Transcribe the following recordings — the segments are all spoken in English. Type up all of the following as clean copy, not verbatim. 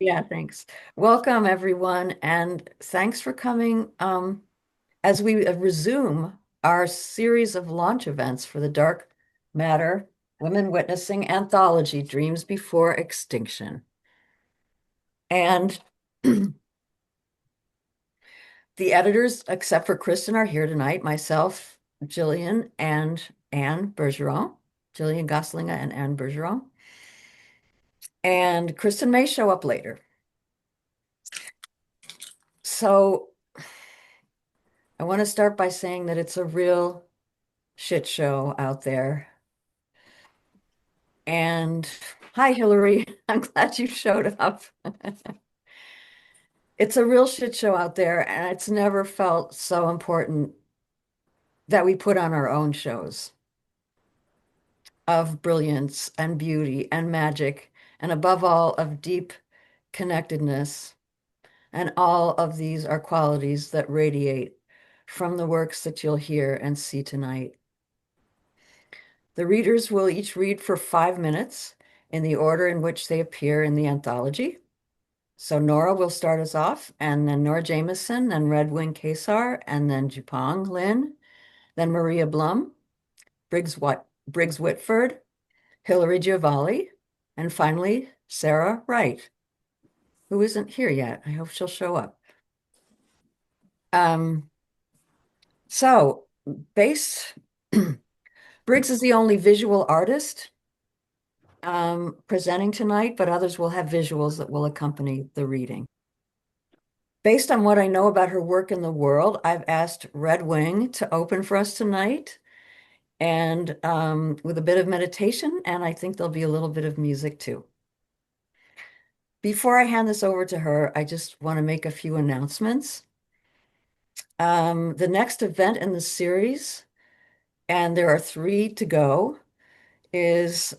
Yeah, thanks. Welcome, everyone, and thanks for coming as we resume our series of launch events for the Dark Matter Women Witnessing Anthology, Dreams Before Extinction. And the editors, except for Kristen, are here tonight, myself, Jillian, and Anne Bergeron, Jillian Goslinga and Anne Bergeron. And Kristen may show up later. So I want to start by saying that it's a real shit show out there. And hi, Hilary. I'm glad you showed up. It's a real shit show out there, and it's never felt so important that we put on our own shows of brilliance and beauty and magic, and above all, of deep connectedness. And all of these are qualities that radiate from the works that you'll hear and see tonight. The readers will each read for 5 minutes in the order in which they appear in the anthology. So Nora will start us off, and then Nora Jamieson, then Redwing Keyssar, and then JuPong Lin, then Maria Blum, Briggs Whitford, Hilary Glovale, and finally Sara Wright, who isn't here yet. I hope she'll show up. Um, so based Briggs is the only visual artist presenting tonight, but others will have visuals that will accompany the reading. Based on what I know about her work in the world, I've asked Redwing to open for us tonight and with a bit of meditation, and I think there'll be a little bit of music too. Before I hand this over to her, I just want to make a few announcements. The next event in the series, and there are three to go, is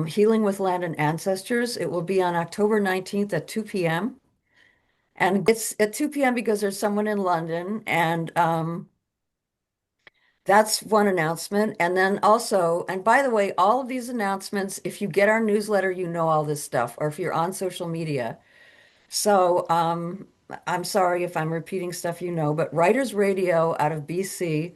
Healing with Land and Ancestors. It will be on October 19th at 2 p.m. And it's at 2 p.m. because there's someone in London, and that's one announcement. And then also, and by the way, all of these announcements, if you get our newsletter, you know all this stuff, or if you're on social media. So I'm sorry if I'm repeating stuff you know, but Writers Radio out of BC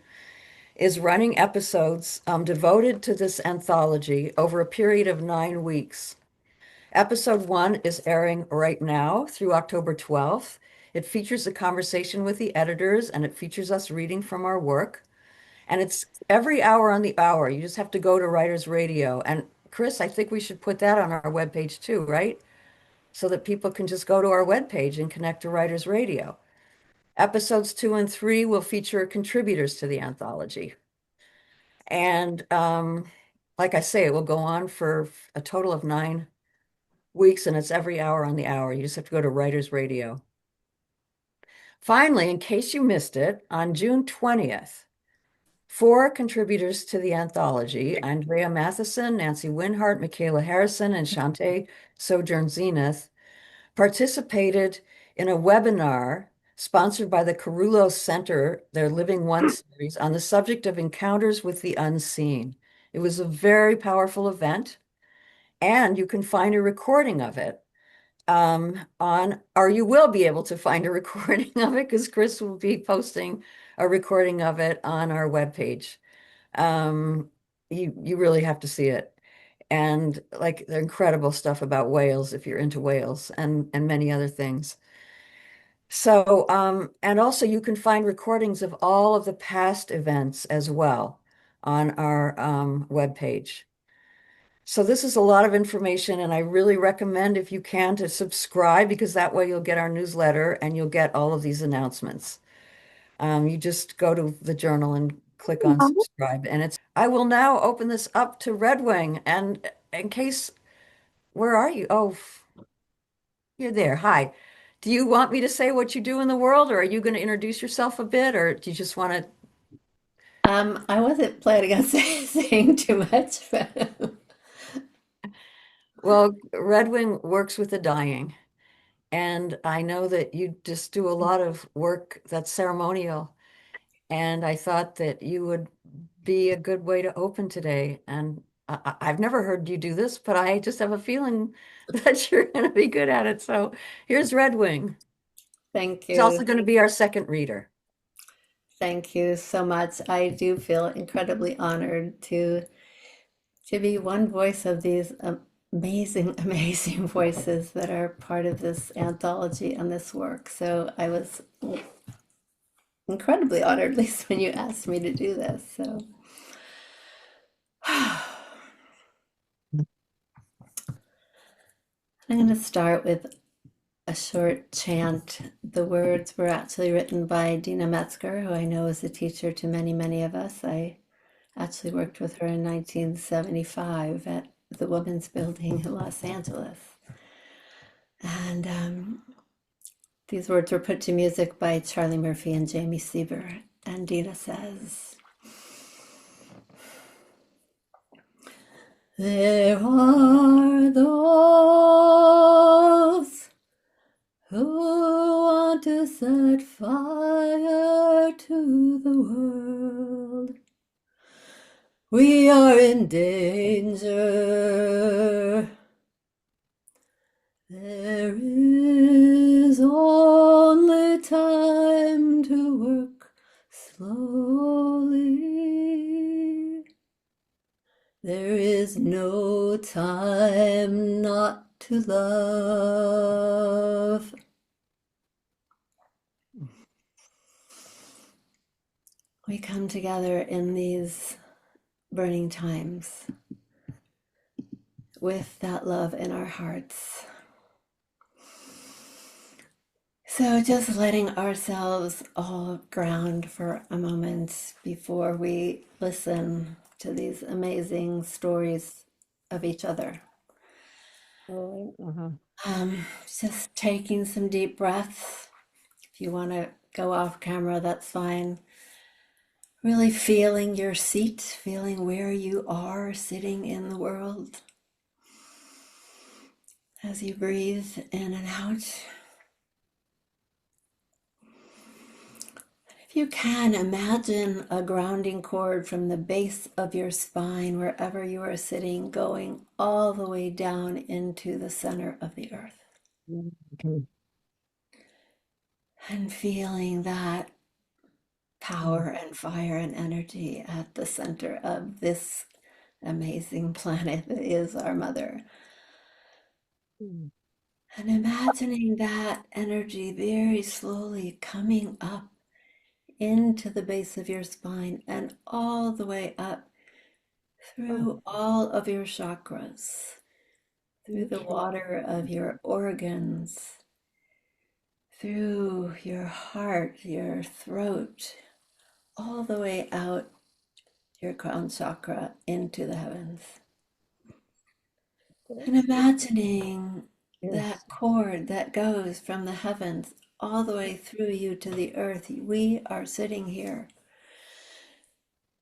is running episodes devoted to this anthology over a period of 9 weeks. Episode 1 is airing right now through October 12th. It features a conversation with the editors and it features us reading from our work. And it's every hour on the hour. You just have to go to Writers Radio. And Chris, I think we should put that on our webpage too, right? So that people can just go to our webpage and connect to Writers Radio. Episodes 2 and 3 will feature contributors to the anthology. And like I say, it will go on for a total of 9 weeks, and it's every hour on the hour. You just have to go to Writers Radio. Finally, in case you missed it, on June 20th, four contributors to the anthology, Andrea Matheson, Nancy Winhart, Michaela Harrison, and Shantae Sojourn Zenith, participated in a webinar sponsored by the Carullo Center, their Living One series, on the subject of encounters with the unseen. It was a very powerful event, and you can find a recording of it or you will be able to find a recording of it because Chris will be posting a recording of it on our webpage. Um, you really have to see it. And like the incredible stuff about whales, if you're into whales, and many other things. So, and also you can find recordings of all of the past events as well on our webpage. So this is a lot of information, and I really recommend, if you can, to subscribe because that way you'll get our newsletter and you'll get all of these announcements. You just go to the journal and click on subscribe, and it's. I will now open this up to Redwing, and in case, where are you? Oh, you're there. Hi. Do you want me to say what you do in the world, or are you going to introduce yourself a bit, or do you just want to? I wasn't planning on saying too much, but Well, Redwing works with the dying. And I know that you just do a lot of work that's ceremonial. And I thought that you would be a good way to open today. And I've never heard you do this, but I just have a feeling that you're going to be good at it. So here's Redwing. Thank He's also you. going to be our second reader. Thank you so much. I do feel incredibly honored to be one voice of these amazing, amazing voices that are part of this anthology and this work. So I was incredibly honored, at least when you asked me to do this. So I'm going to start with a short chant. The words were actually written by Dina Metzger, who I know is a teacher to many, many of us. I actually worked with her in 1975 at the Women's Building in Los Angeles. And these words were put to music by Charlie Murphy and Jamie Sieber. And Dina says, there are those who want to set fire to the world. We are in danger. There is only time to work slowly. There is no time not to love. We come together in these burning times with that love in our hearts. So just letting ourselves all ground for a moment before we listen to these amazing stories of each other. Oh, Just taking some deep breaths. If you want to go off camera, that's fine. Really feeling your seat, feeling where you are sitting in the world as you breathe in and out. If you can, imagine a grounding cord from the base of your spine, wherever you are sitting, going all the way down into the center of the earth. okay. And feeling that power and fire and energy at the center of this amazing planet that is our mother. And imagining that energy very slowly coming up into the base of your spine and all the way up through all of your chakras, through the Okay. water of your organs, through your heart, your throat, all the way out your crown chakra into the heavens. And imagining Yes. that cord that goes from the heavens all the way through you to the earth. We are sitting here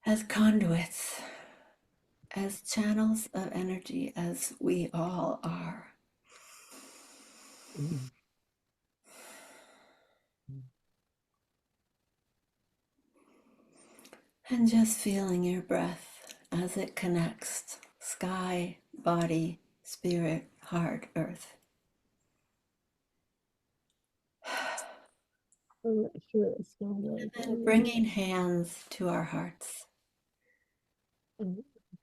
as conduits, as channels of energy, as we all are. And just feeling your breath as it connects sky, body, spirit, heart, earth. Sure, it's not really And good. bringing hands to our hearts.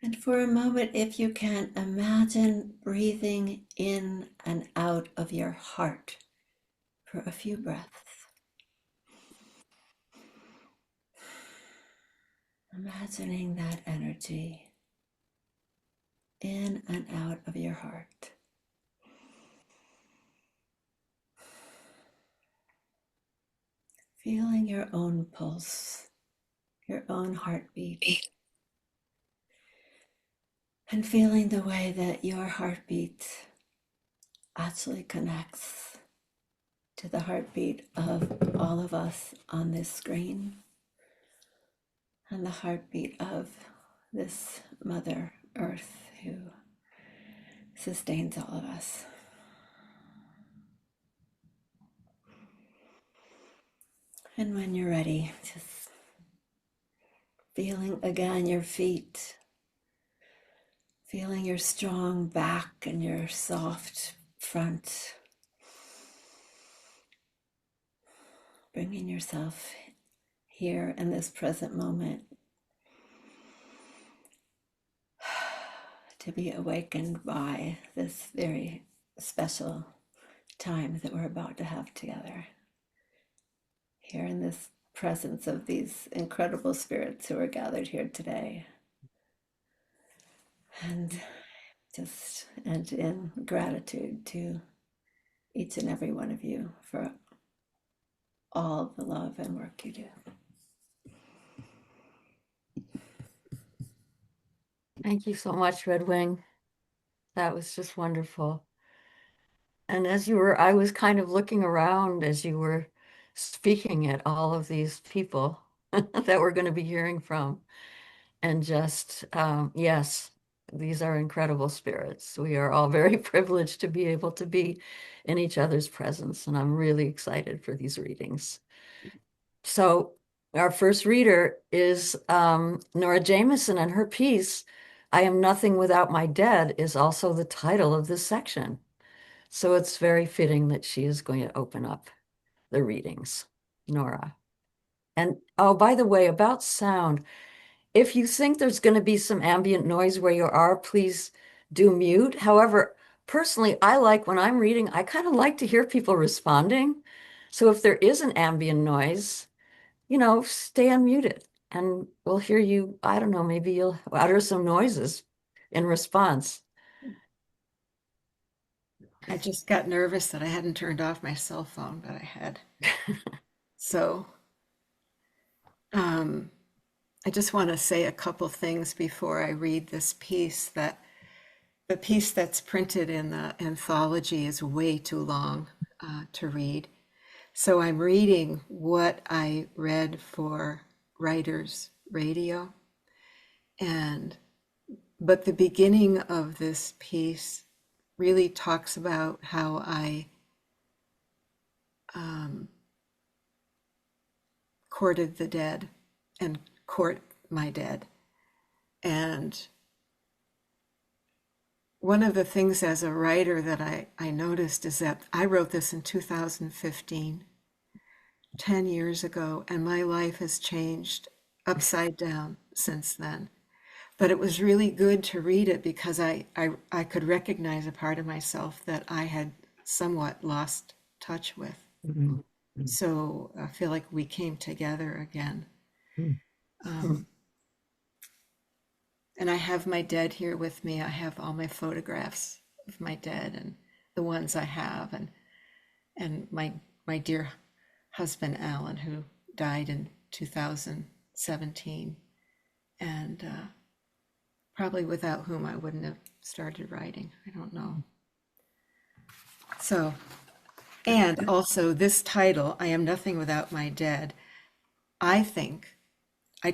And for a moment, if you can, imagine breathing in and out of your heart for a few breaths. Imagining that energy in and out of your heart. Feeling your own pulse, your own heartbeat, and feeling the way that your heartbeat actually connects to the heartbeat of all of us on this screen and the heartbeat of this Mother Earth who sustains all of us. And when you're ready, just feeling again your feet Feeling your strong back and your soft front. Bringing yourself here in this present moment to be awakened by this very special time that we're about to have together. Here in this presence of these incredible spirits who are gathered here today. And in gratitude to each and every one of you for all the love and work you do. Thank you so much, Redwing. That was just wonderful. And I was kind of looking around as you were speaking at all of these people that we're going to be hearing from. And just, yes, these are incredible spirits. We are all very privileged to be able to be in each other's presence. And I'm really excited for these readings. So, our first reader is Nora Jamieson, and her piece, I Am Nothing Without My Dead, is also the title of this section. So it's very fitting that she is going to open up the readings, Nora. And oh, by the way, about sound, if you think there's going to be some ambient noise where you are, please do mute. However, personally, I like when I'm reading, I kind of like to hear people responding. So if there is an ambient noise, stay unmuted and we'll hear you. I don't know, maybe you'll utter some noises in response. I just got nervous that I hadn't turned off my cell phone, but I had. So I just want to say a couple things before I read this piece. That the piece that's printed in the anthology is way too long to read. So I'm reading what I read for Writers Radio. But the beginning of this piece really talks about how I courted the dead and court my dead. And one of the things as a writer that I noticed is that I wrote this in 2015, 10 years ago, and my life has changed upside down since then. But it was really good to read it because I could recognize a part of myself that I had somewhat lost touch with. Mhm. So I feel like we came together again. And I have my dead here with me. I have all my photographs of my dead and the ones I have, and my dear husband Alan, who died in 2017, and probably without whom I wouldn't have started writing. I don't know. So, and also this title, I Am Nothing Without My Dead, I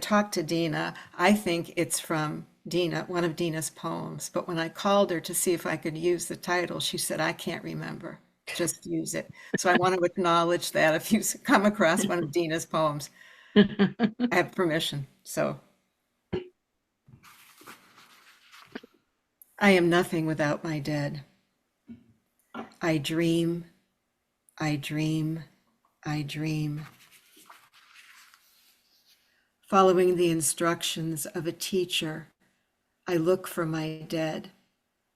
talked to Dina, I think it's from Dina, one of Dina's poems, but when I called her to see if I could use the title, she said, I can't remember, just use it. So I want to acknowledge that if you come across one of Dina's poems, I have permission. So I am nothing without my dead. I dream, I dream, I dream. Following the instructions of a teacher, I look for my dead,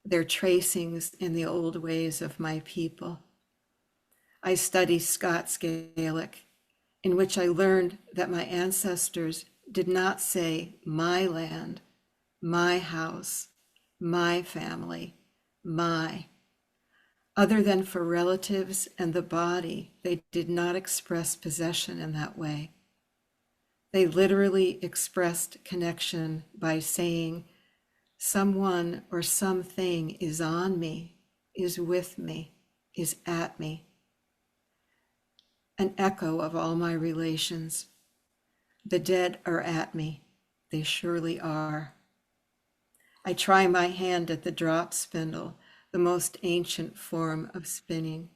their tracings in the old ways of my people. I study Scots Gaelic, in which I learned that my ancestors did not say my land, my house, my family, my. Other than for relatives and the body, they did not express possession in that way. They literally expressed connection by saying, someone or something is on me, is with me, is at me. An echo of all my relations. The dead are at me. They surely are. I try my hand at the drop spindle, the most ancient form of spinning.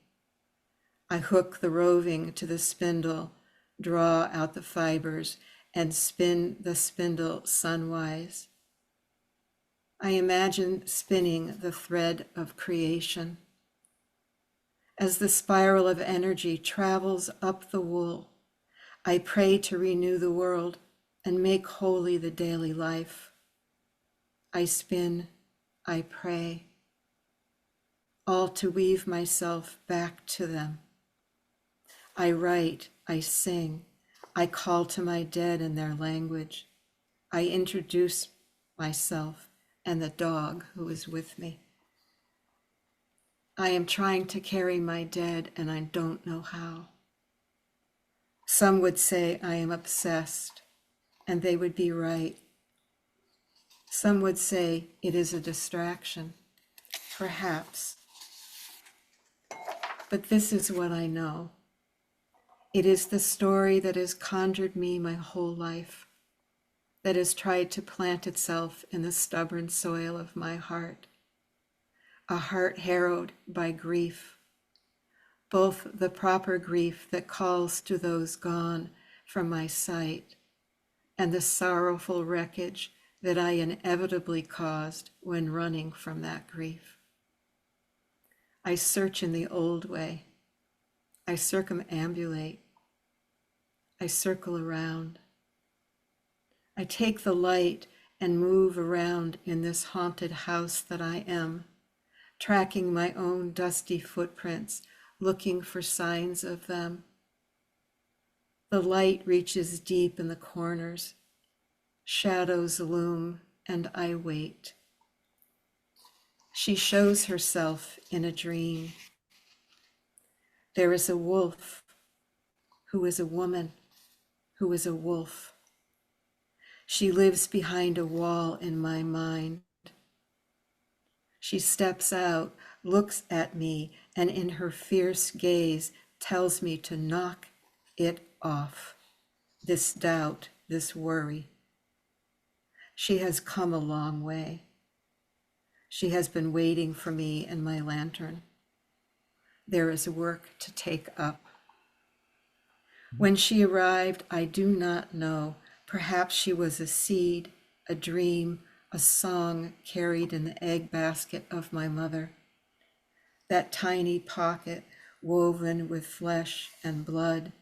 I hook the roving to the spindle, draw out the fibers, and spin the spindle sunwise. I imagine spinning the thread of creation. As the spiral of energy travels up the wool, I pray to renew the world and make holy the daily life. I spin, I pray, all to weave myself back to them. I write, I sing, I call to my dead in their language. I introduce myself and the dog who is with me. I am trying to carry my dead and I don't know how. Some would say I am obsessed, and they would be right. Some would say it is a distraction, perhaps. But this is what I know. It is the story that has conjured me my whole life, that has tried to plant itself in the stubborn soil of my heart, a heart harrowed by grief, both the proper grief that calls to those gone from my sight and the sorrowful wreckage that I inevitably caused when running from that grief. I search in the old way. I circumambulate. I circle around. I take the light and move around in this haunted house that I am, tracking my own dusty footprints, looking for signs of them. The light reaches deep in the corners. Shadows loom, and I wait. She shows herself in a dream. There is a wolf who is a woman who is a wolf. She lives behind a wall in my mind. She steps out, looks at me, and in her fierce gaze tells me to knock it off, this doubt, this worry. She has come a long way. She has been waiting for me and my lantern. There is work to take up. When she arrived, I do not know. Perhaps she was a seed, a dream, a song carried in the egg basket of my mother. That tiny pocket woven with flesh and blood,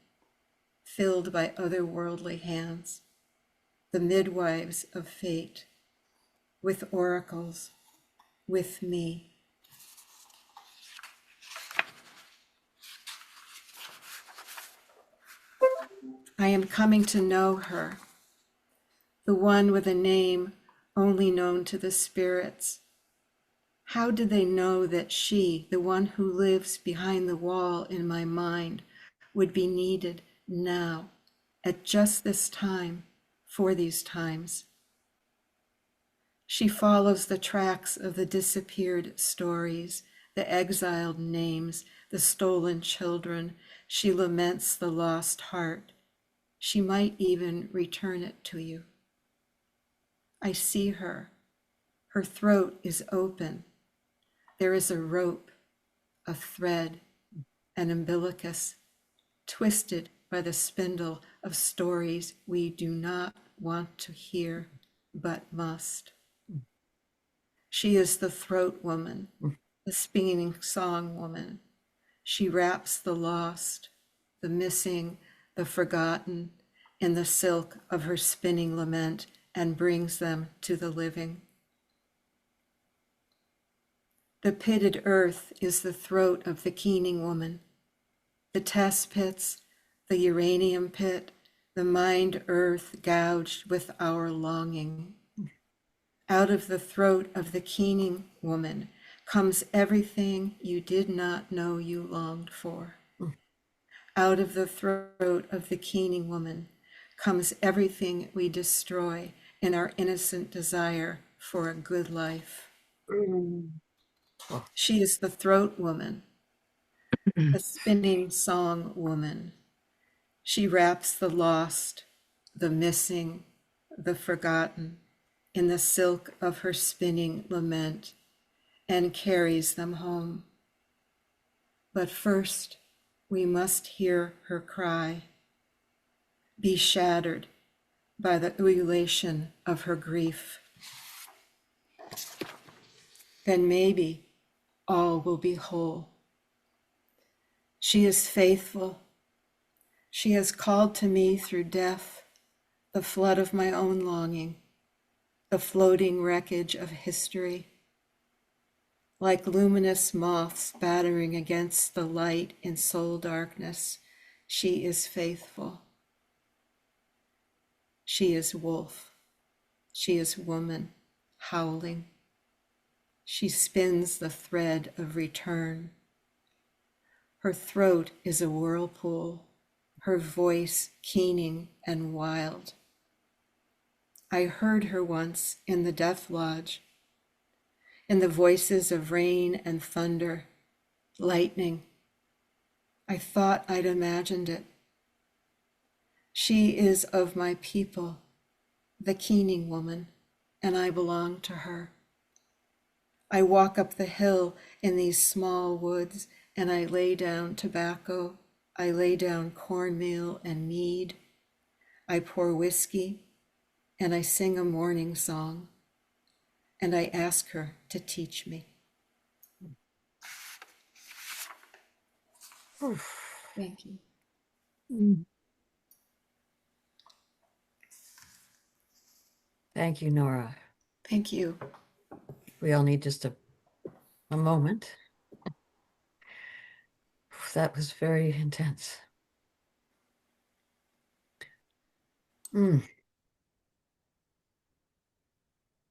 filled by otherworldly hands, the midwives of fate, with oracles, with me. I am coming to know her, the one with a name only known to the spirits. How did they know that she, the one who lives behind the wall in my mind, would be needed now, at just this time, for these times? She follows the tracks of the disappeared stories, the exiled names, the stolen children. She laments the lost heart. She might even return it to you. I see her. Her throat is open. There is a rope, a thread, an umbilicus, twisted by the spindle of stories we do not want to hear, but must. She is the throat woman, the spinning song woman. She wraps the lost, the missing, the forgotten in the silk of her spinning lament and brings them to the living. The pitted earth is the throat of the keening woman, the test pits, the uranium pit, the mind earth gouged with our longing. Out of the throat of the keening woman comes everything you did not know you longed for. Out of the throat of the keening woman comes everything we destroy in our innocent desire for a good life. She is the throat woman, the spinning song woman. She wraps the lost, the missing, the forgotten in the silk of her spinning lament and carries them home. But first, we must hear her cry, be shattered by the ululation of her grief. then maybe all will be whole. She is faithful. She has called to me through death, the flood of my own longing, the floating wreckage of history. Like luminous moths battering against the light in soul darkness, she is faithful. She is wolf. She is woman, howling. She spins the thread of return. Her throat is a whirlpool, her voice keening and wild. I heard her once in the Death Lodge, in the voices of rain and thunder, lightning. I thought I'd imagined it. She is of my people, the keening woman, and I belong to her. I walk up the hill in these small woods, and I lay down tobacco. I lay down cornmeal and mead. I pour whiskey, and I sing a morning song, and I ask her to teach me. Thank you. Thank you, Nora. Thank you. We all need just a moment. That was very intense.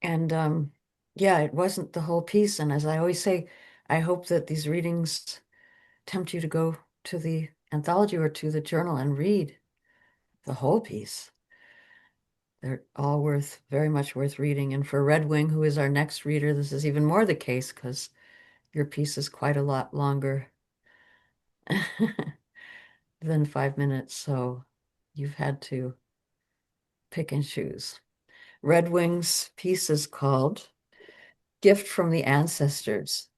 And yeah, it wasn't the whole piece. And as I always say, I hope that these readings tempt you to go to the anthology or to the journal and read the whole piece. They're all very much worth reading. And for Redwing, who is our next reader, this is even more the case because your piece is quite a lot longer than 5 minutes. So you've had to pick and choose. Redwing's piece is called Gift from the Ancestors,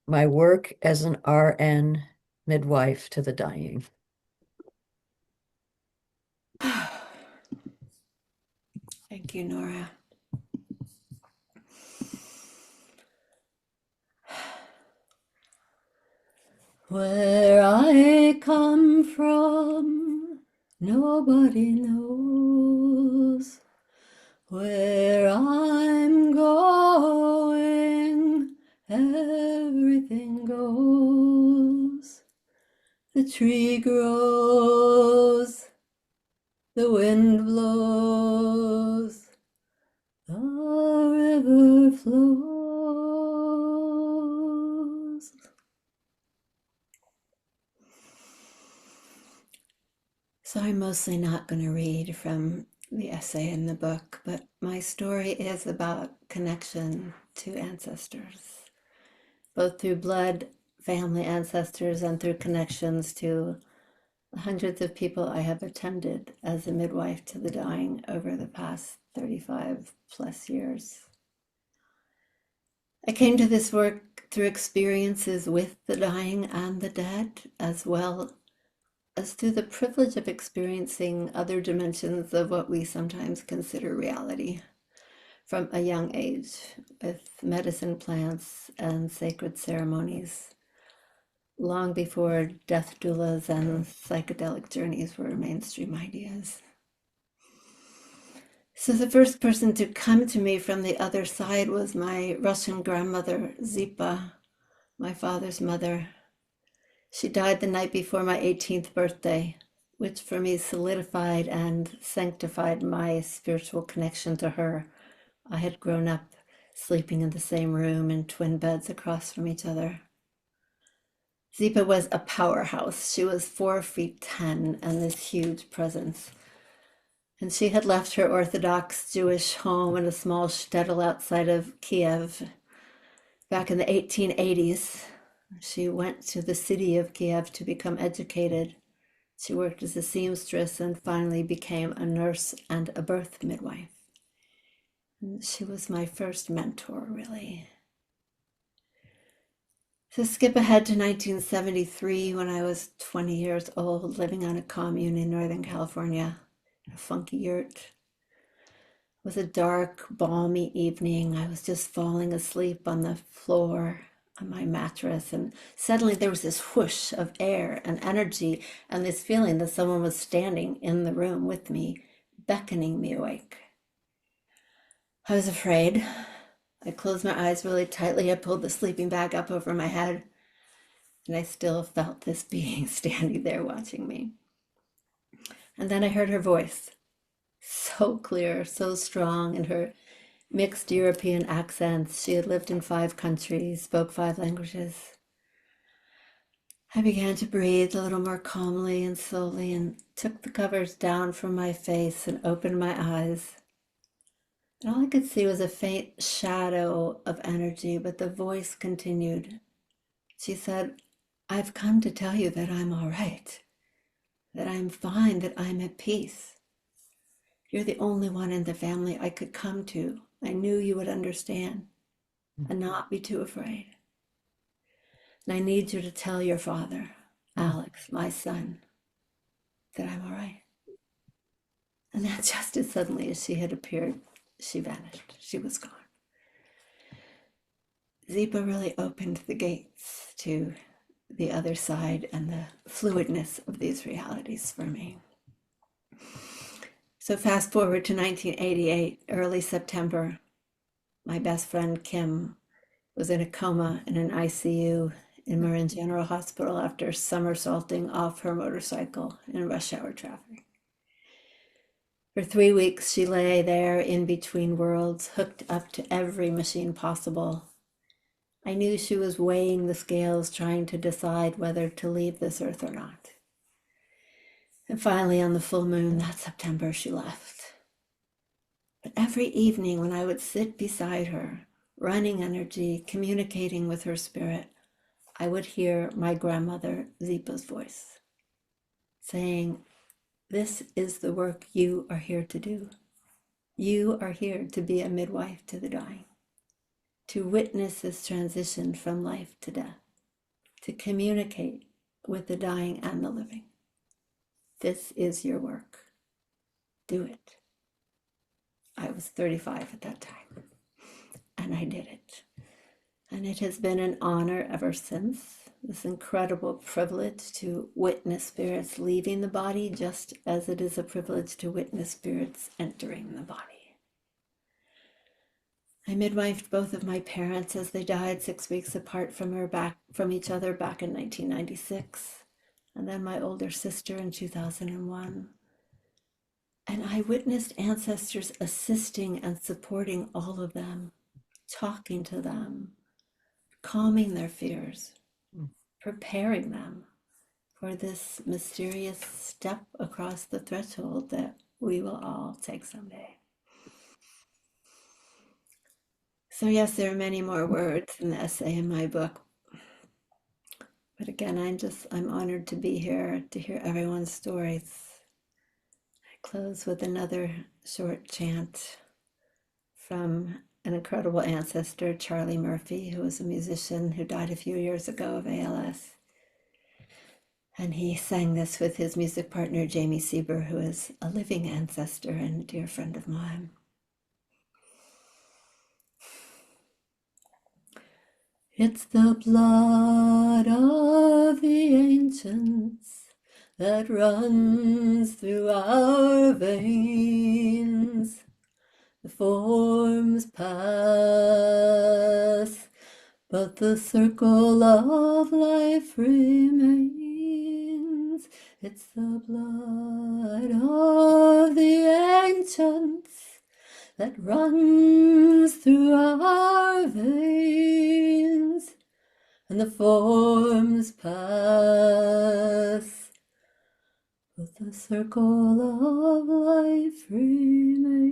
My Work as an RN Midwife to the Dying. Thank you, Nora. Where I come from, nobody knows. Where I'm going, everything goes. The tree grows, the wind blows, the river flows. So I'm mostly not going to read from the essay in the book, but my story is about connection to ancestors, both through blood, family ancestors, and through connections to the hundreds of people I have attended as a midwife to the dying over the past 35 plus years. I came to this work through experiences with the dying and the dead, as well as through the privilege of experiencing other dimensions of what we sometimes consider reality from a young age, with medicine plants and sacred ceremonies, long before death doulas and psychedelic journeys were mainstream ideas. So the first person to come to me from the other side was my Russian grandmother, Zipa, my father's mother. She died the night before my 18th birthday, which for me solidified and sanctified my spiritual connection to her. I had grown up sleeping in the same room in twin beds across from each other. Zipa was a powerhouse. She was 4'10" and this huge presence. And she had left her Orthodox Jewish home in a small shtetl outside of Kiev back in the 1880s. She went to the city of Kiev to become educated. She worked as a seamstress and finally became a nurse and a birth midwife. And she was my first mentor, really. So skip ahead to 1973 when I was 20 years old, living on a commune in Northern California, in a funky yurt. was a dark, balmy evening. I was just falling asleep on the floor on my mattress, and suddenly there was this whoosh of air and energy, and this feeling that someone was standing in the room with me, beckoning me awake. I was afraid. I closed my eyes really tightly. I pulled the sleeping bag up over my head, and I still felt this being standing there watching me. And then I heard her voice, so clear, so strong in her mixed European accents. She had lived in 5 countries, spoke 5 languages. I began to breathe a little more calmly and slowly and took the covers down from my face and opened my eyes. And all I could see was a faint shadow of energy, but the voice continued. She said, I've come to tell you that I'm all right, that I'm fine, that I'm at peace. You're the only one in the family I could come to. I knew you would understand and not be too afraid. And I need you to tell your father, Alex, my son, that I'm all right. And then just as suddenly as she had appeared, she vanished. She was gone. Zipa really opened the gates to the other side and the fluidness of these realities for me. So fast forward to 1988, early September, my best friend Kim was in a coma in an ICU in Marin General Hospital after somersaulting off her motorcycle in rush hour traffic. For 3 weeks, she lay there in between worlds, hooked up to every machine possible. I knew she was weighing the scales, trying to decide whether to leave this earth or not. And finally, on the full moon that September, she left. But every evening when I would sit beside her, running energy, communicating with her spirit, I would hear my grandmother Zipa's voice saying, this is the work you are here to do. You are here to be a midwife to the dying, to witness this transition from life to death, to communicate with the dying and the living. This is your work. Do it. I was 35 at that time, and I did it. And it has been an honor ever since, this incredible privilege to witness spirits leaving the body, just as it is a privilege to witness spirits entering the body. I midwifed both of my parents as they died 6 weeks apart from each other back in 1996, and then my older sister in 2001. And I witnessed ancestors assisting and supporting all of them, talking to them, calming their fears, preparing them for this mysterious step across the threshold that we will all take someday. So yes, there are many more words in the essay in my book. But again, I'm honored to be here to hear everyone's stories. I close with another short chant from an incredible ancestor, Charlie Murphy, who was a musician who died a few years ago of ALS. And he sang this with his music partner, Jamie Sieber, who is a living ancestor and a dear friend of mine. It's the blood of the ancients that runs through our veins. The forms pass, but the circle of life remains. It's the blood of the ancients that runs through our veins, and the forms pass, but the circle of life remains.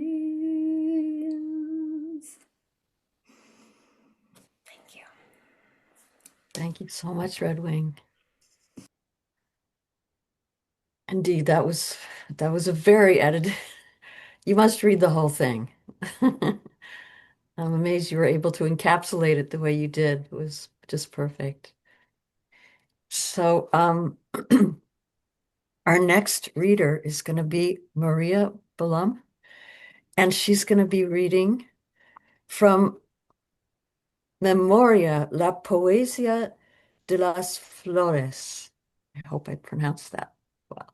Thank you. Thank you so much, Redwing. Indeed, that was a very edited. You must read the whole thing. I'm amazed you were able to encapsulate it the way you did. It was just perfect. So, our next reader is going to be Maria Blum, and she's going to be reading from Memoria, La Poesía de las Flores. I hope I pronounced that well.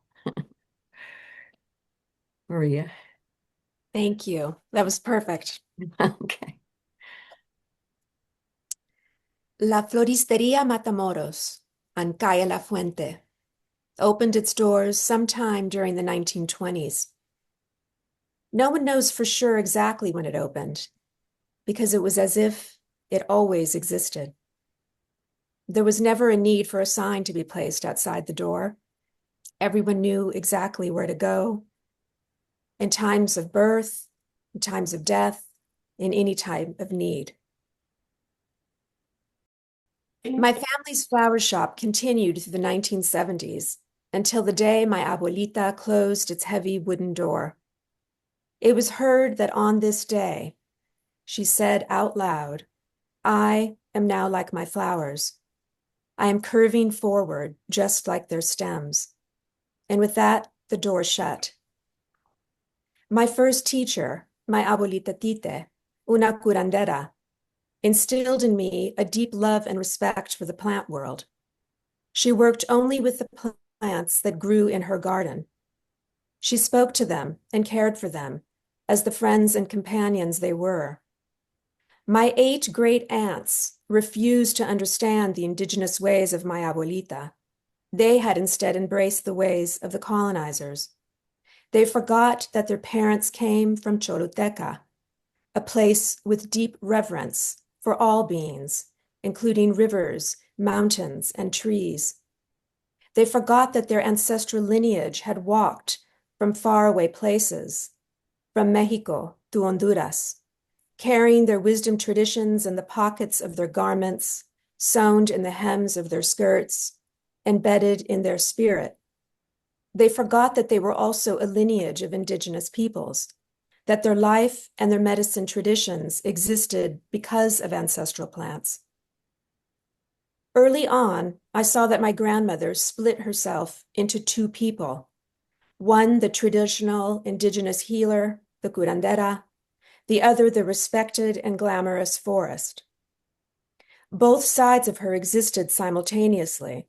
Maria. Thank you. That was perfect. Okay. La Floristería Matamoros on Calle La Fuente opened its doors sometime during the 1920s. No one knows for sure exactly when it opened, because it was as if it always existed. There was never a need for a sign to be placed outside the door. Everyone knew exactly where to go in times of birth, in times of death, in any time of need. My family's flower shop continued through the 1970s until the day my abuelita closed its heavy wooden door. It was heard that on this day, she said out loud, "I am now like my flowers. I am curving forward just like their stems." And with that, the door shut. My first teacher, my abuelita Tite, una curandera, instilled in me a deep love and respect for the plant world. She worked only with the plants that grew in her garden. She spoke to them and cared for them as the friends and companions they were. My 8 great aunts refused to understand the indigenous ways of my abuelita. They had instead embraced the ways of the colonizers. They forgot that their parents came from Choluteca, a place with deep reverence for all beings, including rivers, mountains, and trees. They forgot that their ancestral lineage had walked from faraway places, from Mexico to Honduras, carrying their wisdom traditions in the pockets of their garments, sewn in the hems of their skirts, embedded in their spirit. They forgot that they were also a lineage of indigenous peoples, that their life and their medicine traditions existed because of ancestral plants. Early on, I saw that my grandmother split herself into 2 people. One, the traditional indigenous healer, the curandera, the other, the respected and glamorous forest. Both sides of her existed simultaneously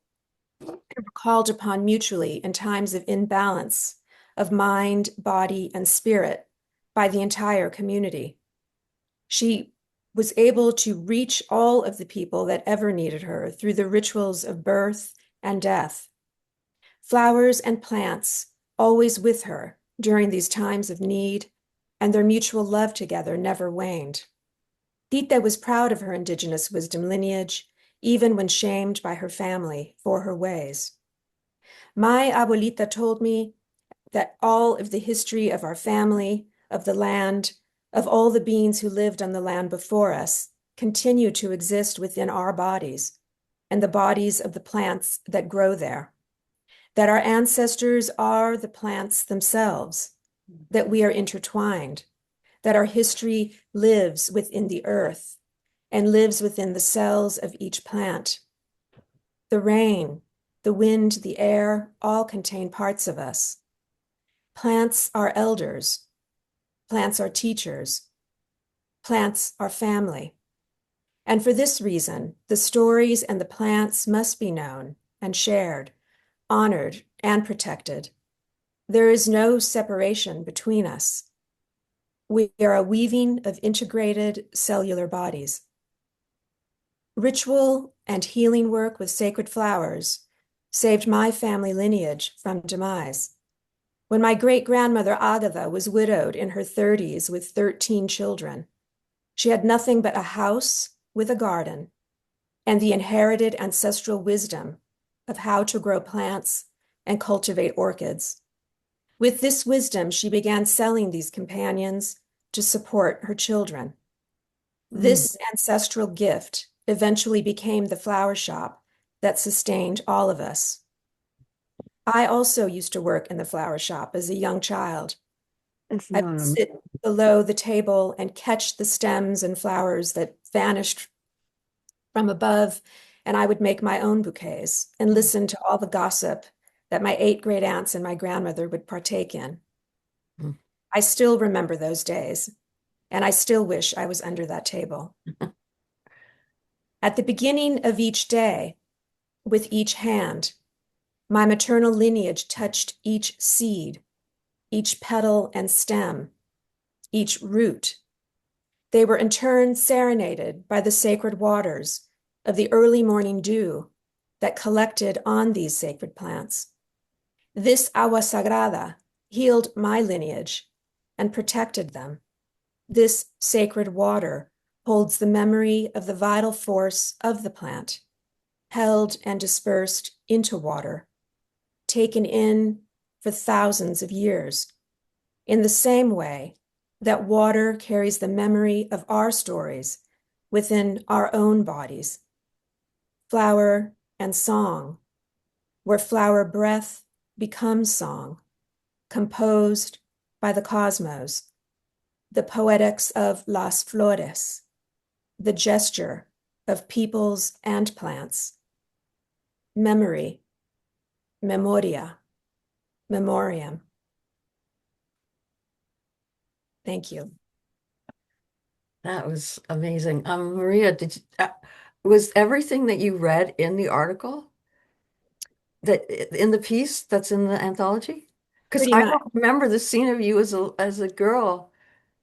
and were called upon mutually in times of imbalance of mind, body, and spirit by the entire community. She was able to reach all of the people that ever needed her through the rituals of birth and death. Flowers and plants always with her during these times of need, and their mutual love together never waned. Tita was proud of her indigenous wisdom lineage, even when shamed by her family for her ways. My abuelita told me that all of the history of our family, of the land, of all the beings who lived on the land before us, continue to exist within our bodies and the bodies of the plants that grow there, that our ancestors are the plants themselves, that we are intertwined, that our history lives within the earth and lives within the cells of each plant. The rain, the wind, the air, all contain parts of us. Plants are elders. Plants are teachers. Plants are family. And for this reason, the stories and the plants must be known and shared, honored and protected. There is no separation between us. We are a weaving of integrated cellular bodies. Ritual and healing work with sacred flowers saved my family lineage from demise. When my great-grandmother Agatha was widowed in her 30s with 13 children, she had nothing but a house with a garden and the inherited ancestral wisdom of how to grow plants and cultivate orchids. With this wisdom, she began selling these companions to support her children. This ancestral gift eventually became the flower shop that sustained all of us. I also used to work in the flower shop as a young child. I would sit below the table and catch the stems and flowers that vanished from above, and I would make my own bouquets and listen to all the gossip that my 8 great aunts and my grandmother would partake in. I still remember those days, and I still wish I was under that table. At the beginning of each day, with each hand, my maternal lineage touched each seed, each petal and stem, each root. They were in turn serenaded by the sacred waters of the early morning dew that collected on these sacred plants. This agua sagrada healed my lineage and protected them. This sacred water holds the memory of the vital force of the plant, held and dispersed into water, taken in for thousands of years, in the same way that water carries the memory of our stories within our own bodies. Flower and song, where flower breath becomes song, composed by the cosmos, the poetics of las flores, the gesture of peoples and plants. Memory, memoria, memoriam. Thank you. That was amazing. Maria, was everything that you read in the article that in the piece that's in the anthology? Because Pretty I much. don't remember the scene of you as a girl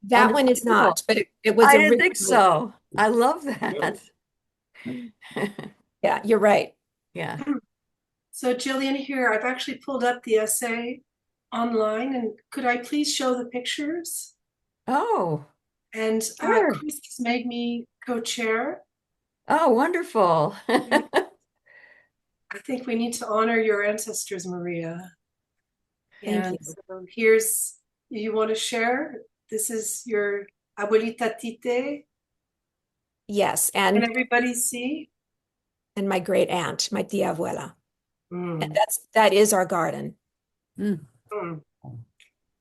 on That the one is table. not, but it was I didn't think originally, so. I love that. yeah, you're right. Yeah. So Jillian here, I've actually pulled up the essay online, and could I please show the pictures? Oh, And sure. Chris has made me co-chair. Oh, wonderful. I think we need to honor your ancestors, Maria. Thank And you. so here's, you want to share? This is your abuelita Tite. Yes, Can everybody see? and my great aunt, my tia abuela. And Mm. that is our garden. Mm.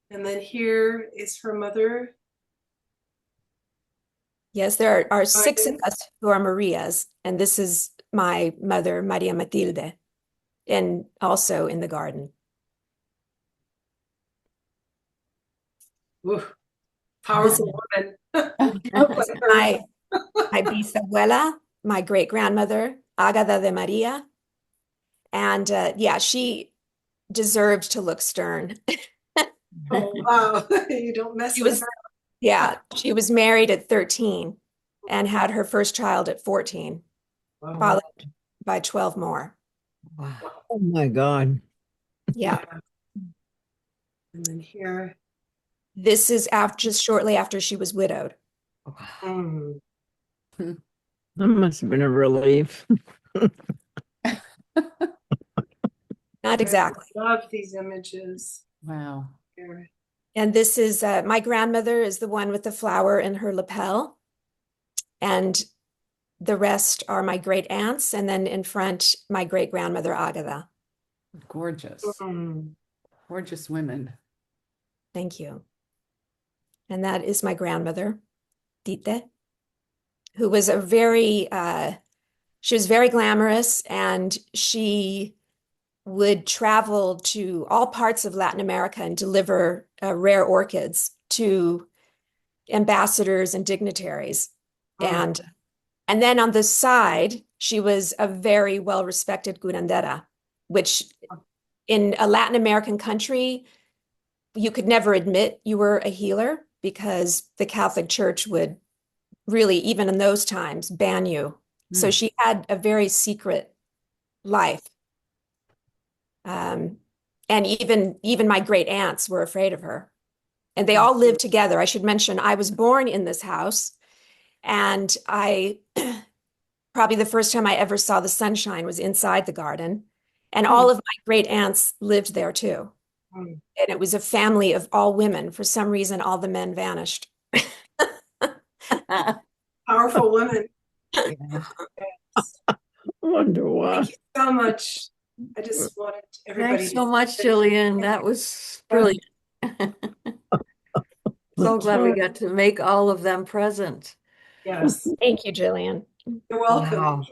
And then here is her mother. Yes, there are six of Garden. us who are Marias, and this is my mother, Maria Matilde, and also in the garden. Ooh, powerful woman. This is my bisabuela, my great grandmother, Agada de Maria. And yeah, she deserved to look stern. Oh, wow. You don't mess She with was, her. yeah, she was married at 13 and had her first child at 14, Wow. followed by 12 more. Wow. Oh my God. Yeah. And then here. This is after, just shortly after she was widowed. Mm. That must have been a relief. Not exactly. I love these images. Wow. Here. And this is my grandmother is the one with the flower in her lapel. And the rest are my great aunts. And then in front, my great grandmother, Agada. Gorgeous. Mm. Gorgeous women. Thank you. And that is my grandmother, Tite, who was she was very glamorous, and she would travel to all parts of Latin America and deliver rare orchids to ambassadors and dignitaries. Mm. And then on the side, she was a very well-respected curandera, which in a Latin American country, you could never admit you were a healer because the Catholic Church would really, even in those times, ban you. So she had a very secret life. And even my great aunts were afraid of her. And they all lived together. I should mention, I was born in this house, and I probably the first time I ever saw the sunshine was inside the garden. And all of my great aunts lived there too. Mm. And it was a family of all women. For some reason, all the men vanished. Powerful women. Yeah. Wonder why. Thank you so much. I just wanted everybody Thanks to so much, Jillian. That was brilliant. So glad we got to make all of them present. Yes, Thank you, Jillian. you're welcome. Wow.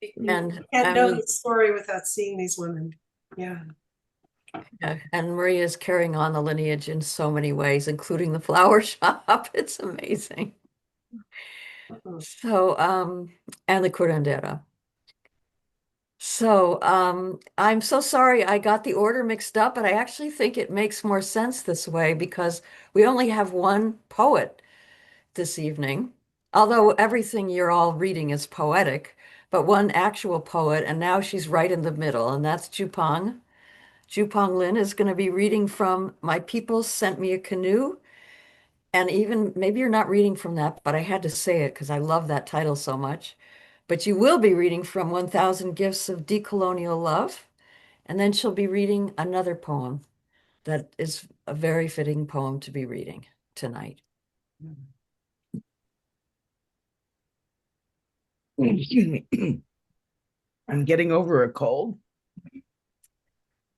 You And can't I know mean, the story without seeing these women. Yeah. Yeah, and Maria is carrying on the lineage in so many ways, including the flower shop. It's amazing. So, and the curandera. So, I'm so sorry I got the order mixed up, but I actually think it makes more sense this way because we only have one poet this evening. Although everything you're all reading is poetic, but one actual poet, and now she's right in the middle, and that's JuPong. JuPong Lin is going to be reading from My People Sent Me a Canoe. And even maybe you're not reading from that, but I had to say it because I love that title so much. But you will be reading from 1000 Gifts of Decolonial Love. And then she'll be reading another poem that is a very fitting poem to be reading tonight. Excuse me. I'm getting over a cold,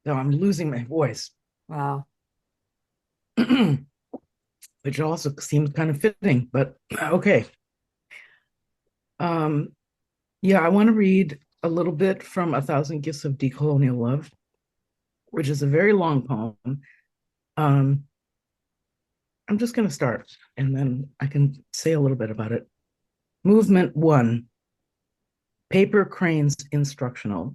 so I'm losing my voice, Wow. which also seems kind of fitting, but okay. Yeah, I want to read a little bit from 1000 Gifts of Decolonial Love, which is a very long poem. I'm just going to start and then I can say a little bit about it. Movement 1, Paper Cranes Instructional.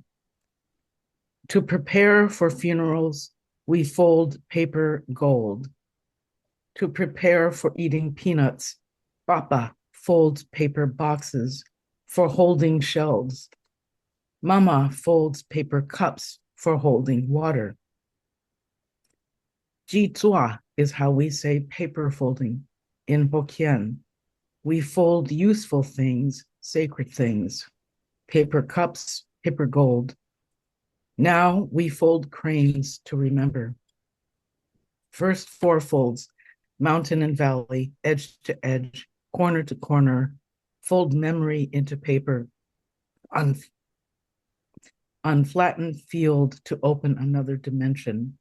To prepare for funerals, we fold paper gold. To prepare for eating peanuts, Papa folds paper boxes for holding shells. Mama folds paper cups for holding water. Jitsua is how we say paper folding in Hokkien. We fold useful things, sacred things, paper cups, paper gold. Now we fold cranes to remember. First 4 folds, mountain and valley, edge to edge, corner to corner, fold memory into paper, unflattened field to open another dimension,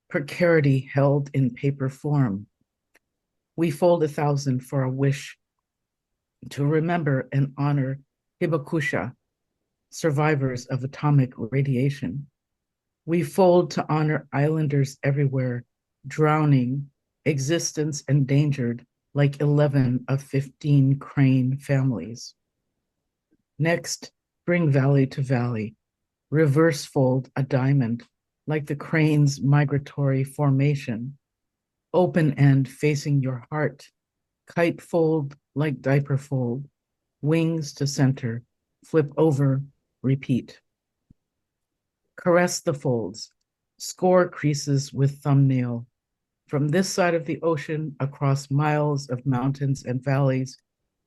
precarity held in paper form. We fold 1000 for a wish to remember and honor Hibakusha, survivors of atomic radiation. We fold to honor islanders everywhere, drowning, existence endangered, like 11 of 15 crane families. Next, bring valley to valley, reverse fold a diamond, like the crane's migratory formation, open end facing your heart, kite fold like diaper fold, wings to center, flip over, repeat. Caress the folds, score creases with thumbnail. From this side of the ocean, across miles of mountains and valleys,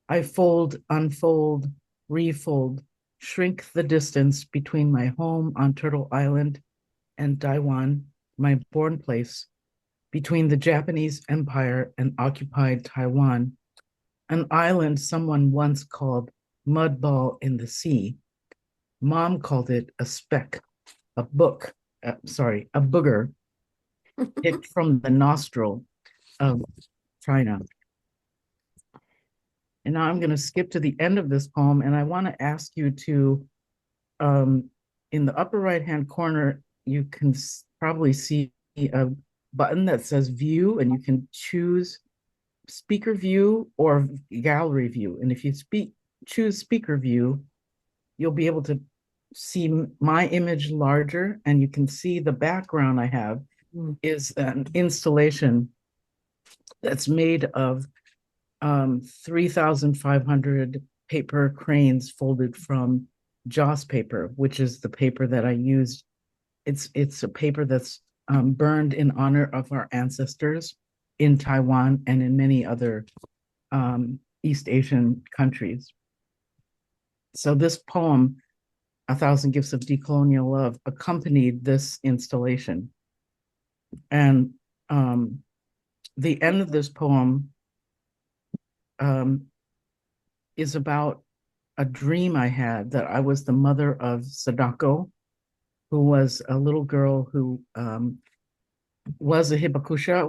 I fold, unfold, refold, shrink the distance between my home on Turtle Island and Taiwan, my born place, between the Japanese Empire and occupied Taiwan, an island someone once called mud ball in the sea. Mom called it a speck, a booger picked from the nostril of China. And now I'm going to skip to the end of this poem, and I want to ask you to, in the upper right-hand corner, you can probably see a button that says view, and you can choose speaker view or gallery view. And if you choose speaker view, you'll be able to see my image larger, and you can see the background I have is an installation that's made of 3,500 paper cranes folded from Joss paper, which is the paper that I used. It's a paper that's burned in honor of our ancestors in Taiwan and in many other East Asian countries. So this poem, 1000 Gifts of Decolonial Love, accompanied this installation. And the end of this poem is about a dream I had that I was the mother of Sadako, who was a little girl who was a hibakusha,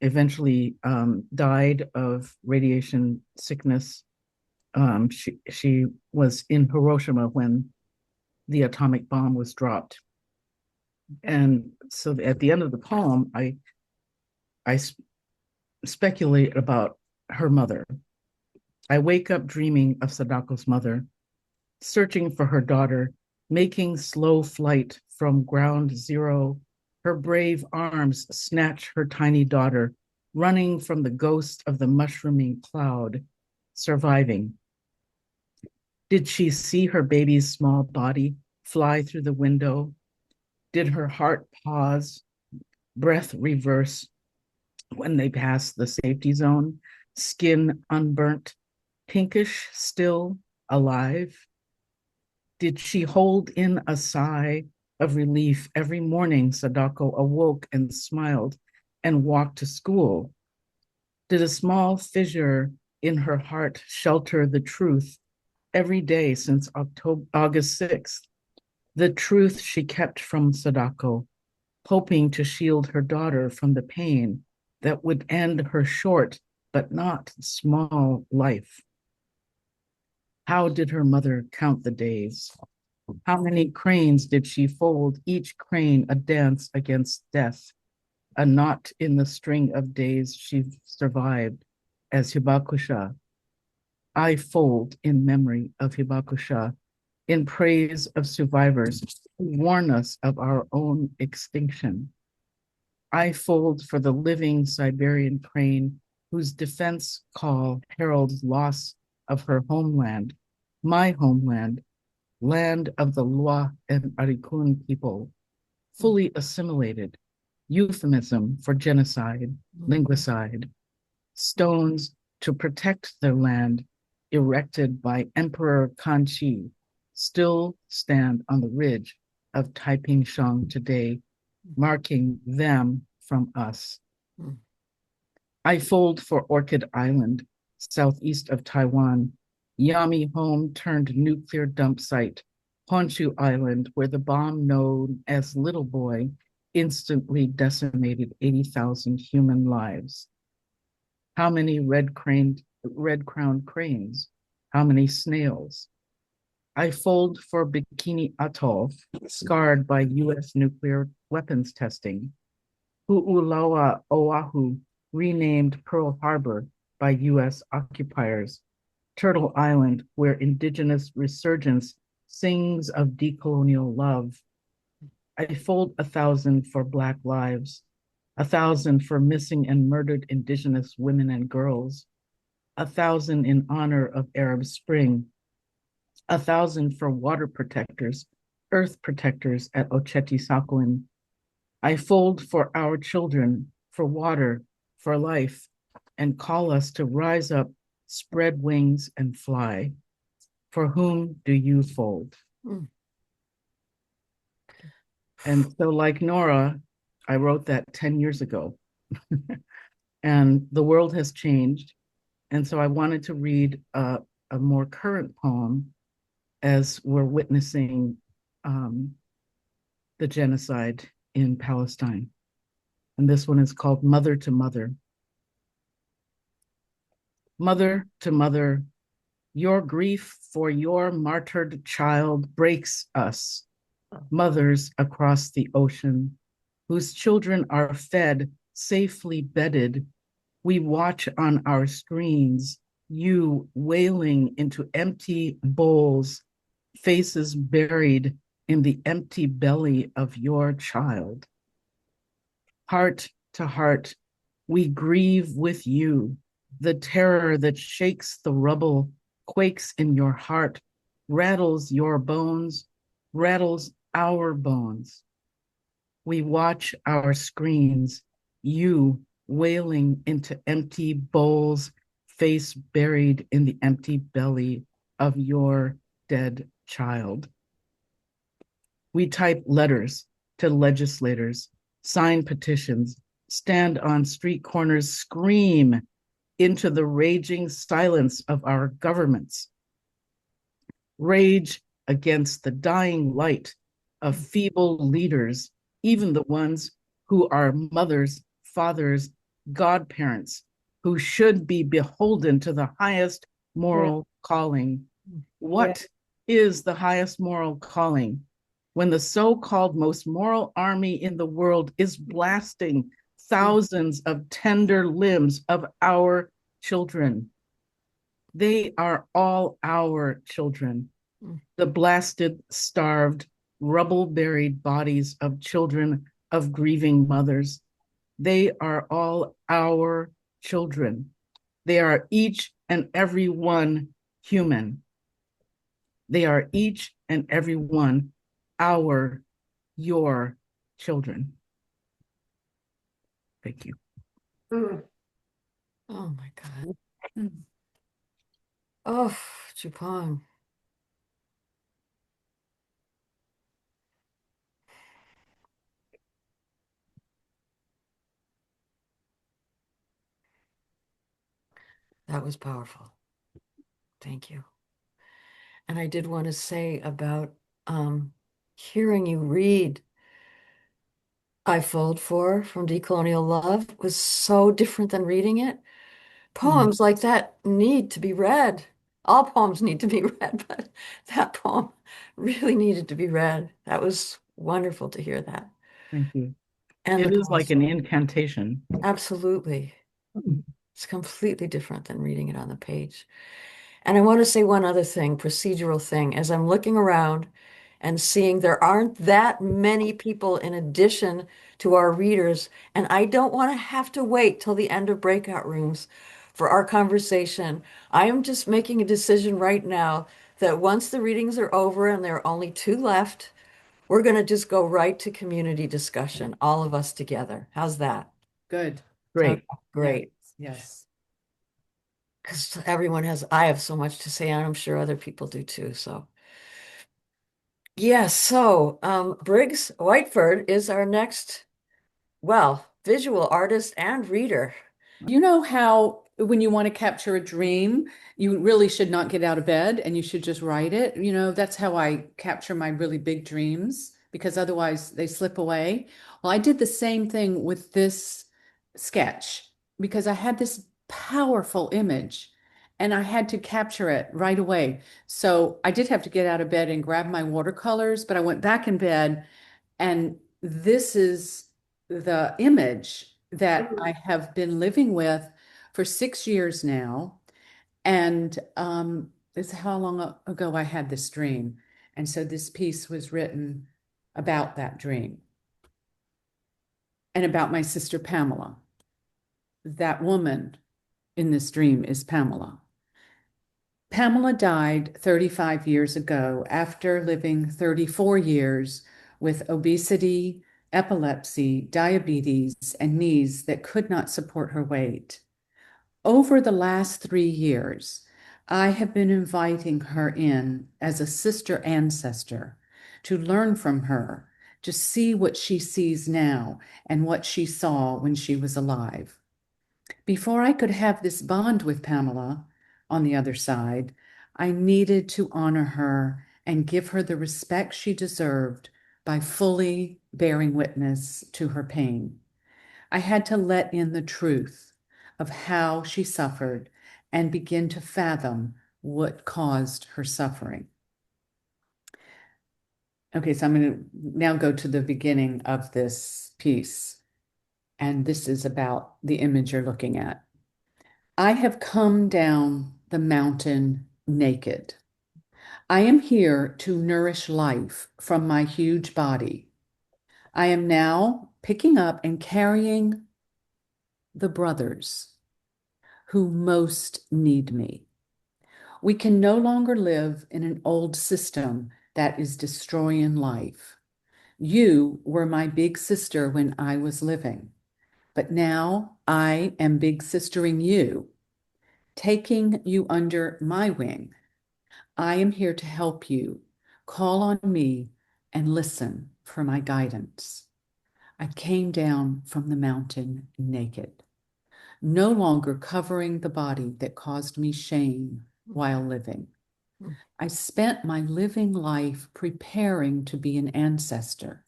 eventually died of radiation sickness. She was in Hiroshima when the atomic bomb was dropped. And so at the end of the poem, I speculate about her mother. I wake up dreaming of Sadako's mother, searching for her daughter, making slow flight from ground zero. Her brave arms snatch her tiny daughter, running from the ghost of the mushrooming cloud, surviving. Did she see her baby's small body fly through the window? Did her heart pause, breath reverse when they passed the safety zone, skin unburnt, pinkish, still alive? Did she hold in a sigh of relief every morning Sadako awoke and smiled and walked to school? Did a small fissure in her heart shelter the truth every day since August 6th? The truth she kept from Sadako, hoping to shield her daughter from the pain that would end her short but not small life. How did her mother count the days? How many cranes did she fold, each crane a dance against death, a knot in the string of days she survived as Hibakusha? I fold in memory of Hibakusha, in praise of survivors who warn us of our own extinction. I fold for the living Siberian crane whose defense call heralds loss of her homeland, my homeland, land of the Lwa and Arikun people, fully assimilated, euphemism for genocide, linguicide, stones to protect their land erected by Emperor Kanchi still stand on the ridge of Taiping Shang today, marking them from us. I fold for Orchid Island, southeast of Taiwan, Yami home turned nuclear dump site, Honshu Island, where the bomb known as Little Boy instantly decimated 80,000 human lives. How many red-crowned cranes? How many snails? I fold for Bikini Atoll, scarred by US nuclear weapons testing. Hu'ulawa Oahu, renamed Pearl Harbor by US occupiers. Turtle Island, where indigenous resurgence sings of decolonial love. I fold 1,000 for Black lives, 1,000 for missing and murdered indigenous women and girls, 1,000 in honor of Arab Spring, 1,000 for water protectors, earth protectors at Ocheti Sakowin. I fold for our children, for water, for life, and call us to rise up, spread wings, and fly. For whom do you fold? And so, like Nora, I wrote that 10 years ago. And the world has changed. And so I wanted to read a more current poem as we're witnessing the genocide in Palestine. And this one is called Mother to Mother. Mother to mother, your grief for your martyred child breaks us, mothers across the ocean, whose children are fed, safely bedded. We watch on our screens, you wailing into empty bowls, faces buried in the empty belly of your child. Heart to heart, we grieve with you. The terror that shakes the rubble, quakes in your heart, rattles your bones, rattles our bones. We watch our screens, you wailing into empty bowls, face buried in the empty belly of your dead child. We type letters to legislators, sign petitions, stand on street corners, scream into the raging silence of our governments. Rage against the dying light of feeble leaders, even the ones who are mothers, fathers, godparents, who should be beholden to the highest moral calling. What is the highest moral calling when the so-called most moral army in the world is blasting thousands of tender limbs of our children. They are all our children. The blasted, starved, rubble-buried bodies of children of grieving mothers. They are all our children. They are each and every one human. They are each and every one your children. Thank you. Mm. Oh my God. Mm. Oh, JuPong. That was powerful. Thank you. And I did want to say about hearing you read I Fold For from Decolonial Love was so different than reading it. Poems like that need to be read. All poems need to be read, but that poem really needed to be read. That was wonderful to hear that. Thank you. And the It is like an gospel. incantation. Absolutely. It's completely different than reading it on the page. And I want to say one other thing, procedural thing. As I'm looking around and seeing there aren't that many people in addition to our readers, and I don't want to have to wait till the end of breakout rooms for our conversation. I am just making a decision right now that once the readings are over and there are only two left, we're going to just go right to community discussion, all of us together. How's that? Good. Great. Great. Yes. Because I have so much to say, and I'm sure other people do too. So, yes. So, Briggs Whiteford is our next, well, visual artist and reader. You know how when you want to capture a dream, you really should not get out of bed and you should just write it. You know, that's how I capture my really big dreams because otherwise they slip away. Well, I did the same thing with this sketch because I had this powerful image and I had to capture it right away. So I did have to get out of bed and grab my watercolors, but I went back in bed and this is the image that I have been living with for 6 years now. And this is how long ago I had this dream. And so this piece was written about that dream and about my sister Pamela. That woman in this dream is Pamela. Pamela died 35 years ago after living 34 years with obesity, epilepsy, diabetes, and knees that could not support her weight. Over the last 3 years, I have been inviting her in as a sister ancestor to learn from her, to see what she sees now and what she saw when she was alive. Before I could have this bond with Pamela on the other side, I needed to honor her and give her the respect she deserved by fully bearing witness to her pain. I had to let in the truth of how she suffered and begin to fathom what caused her suffering. Okay, so I'm going to now go to the beginning of this piece. And this is about the image you're looking at. I have come down the mountain naked. I am here to nourish life from my huge body. I am now picking up and carrying the brothers who most need me. We can no longer live in an old system that is destroying life. You were my big sister when I was living, but now I am big sistering you, taking you under my wing. I am here to help you. Call on me and listen for my guidance. I came down from the mountain naked, no longer covering the body that caused me shame while living. I spent my living life preparing to be an ancestor.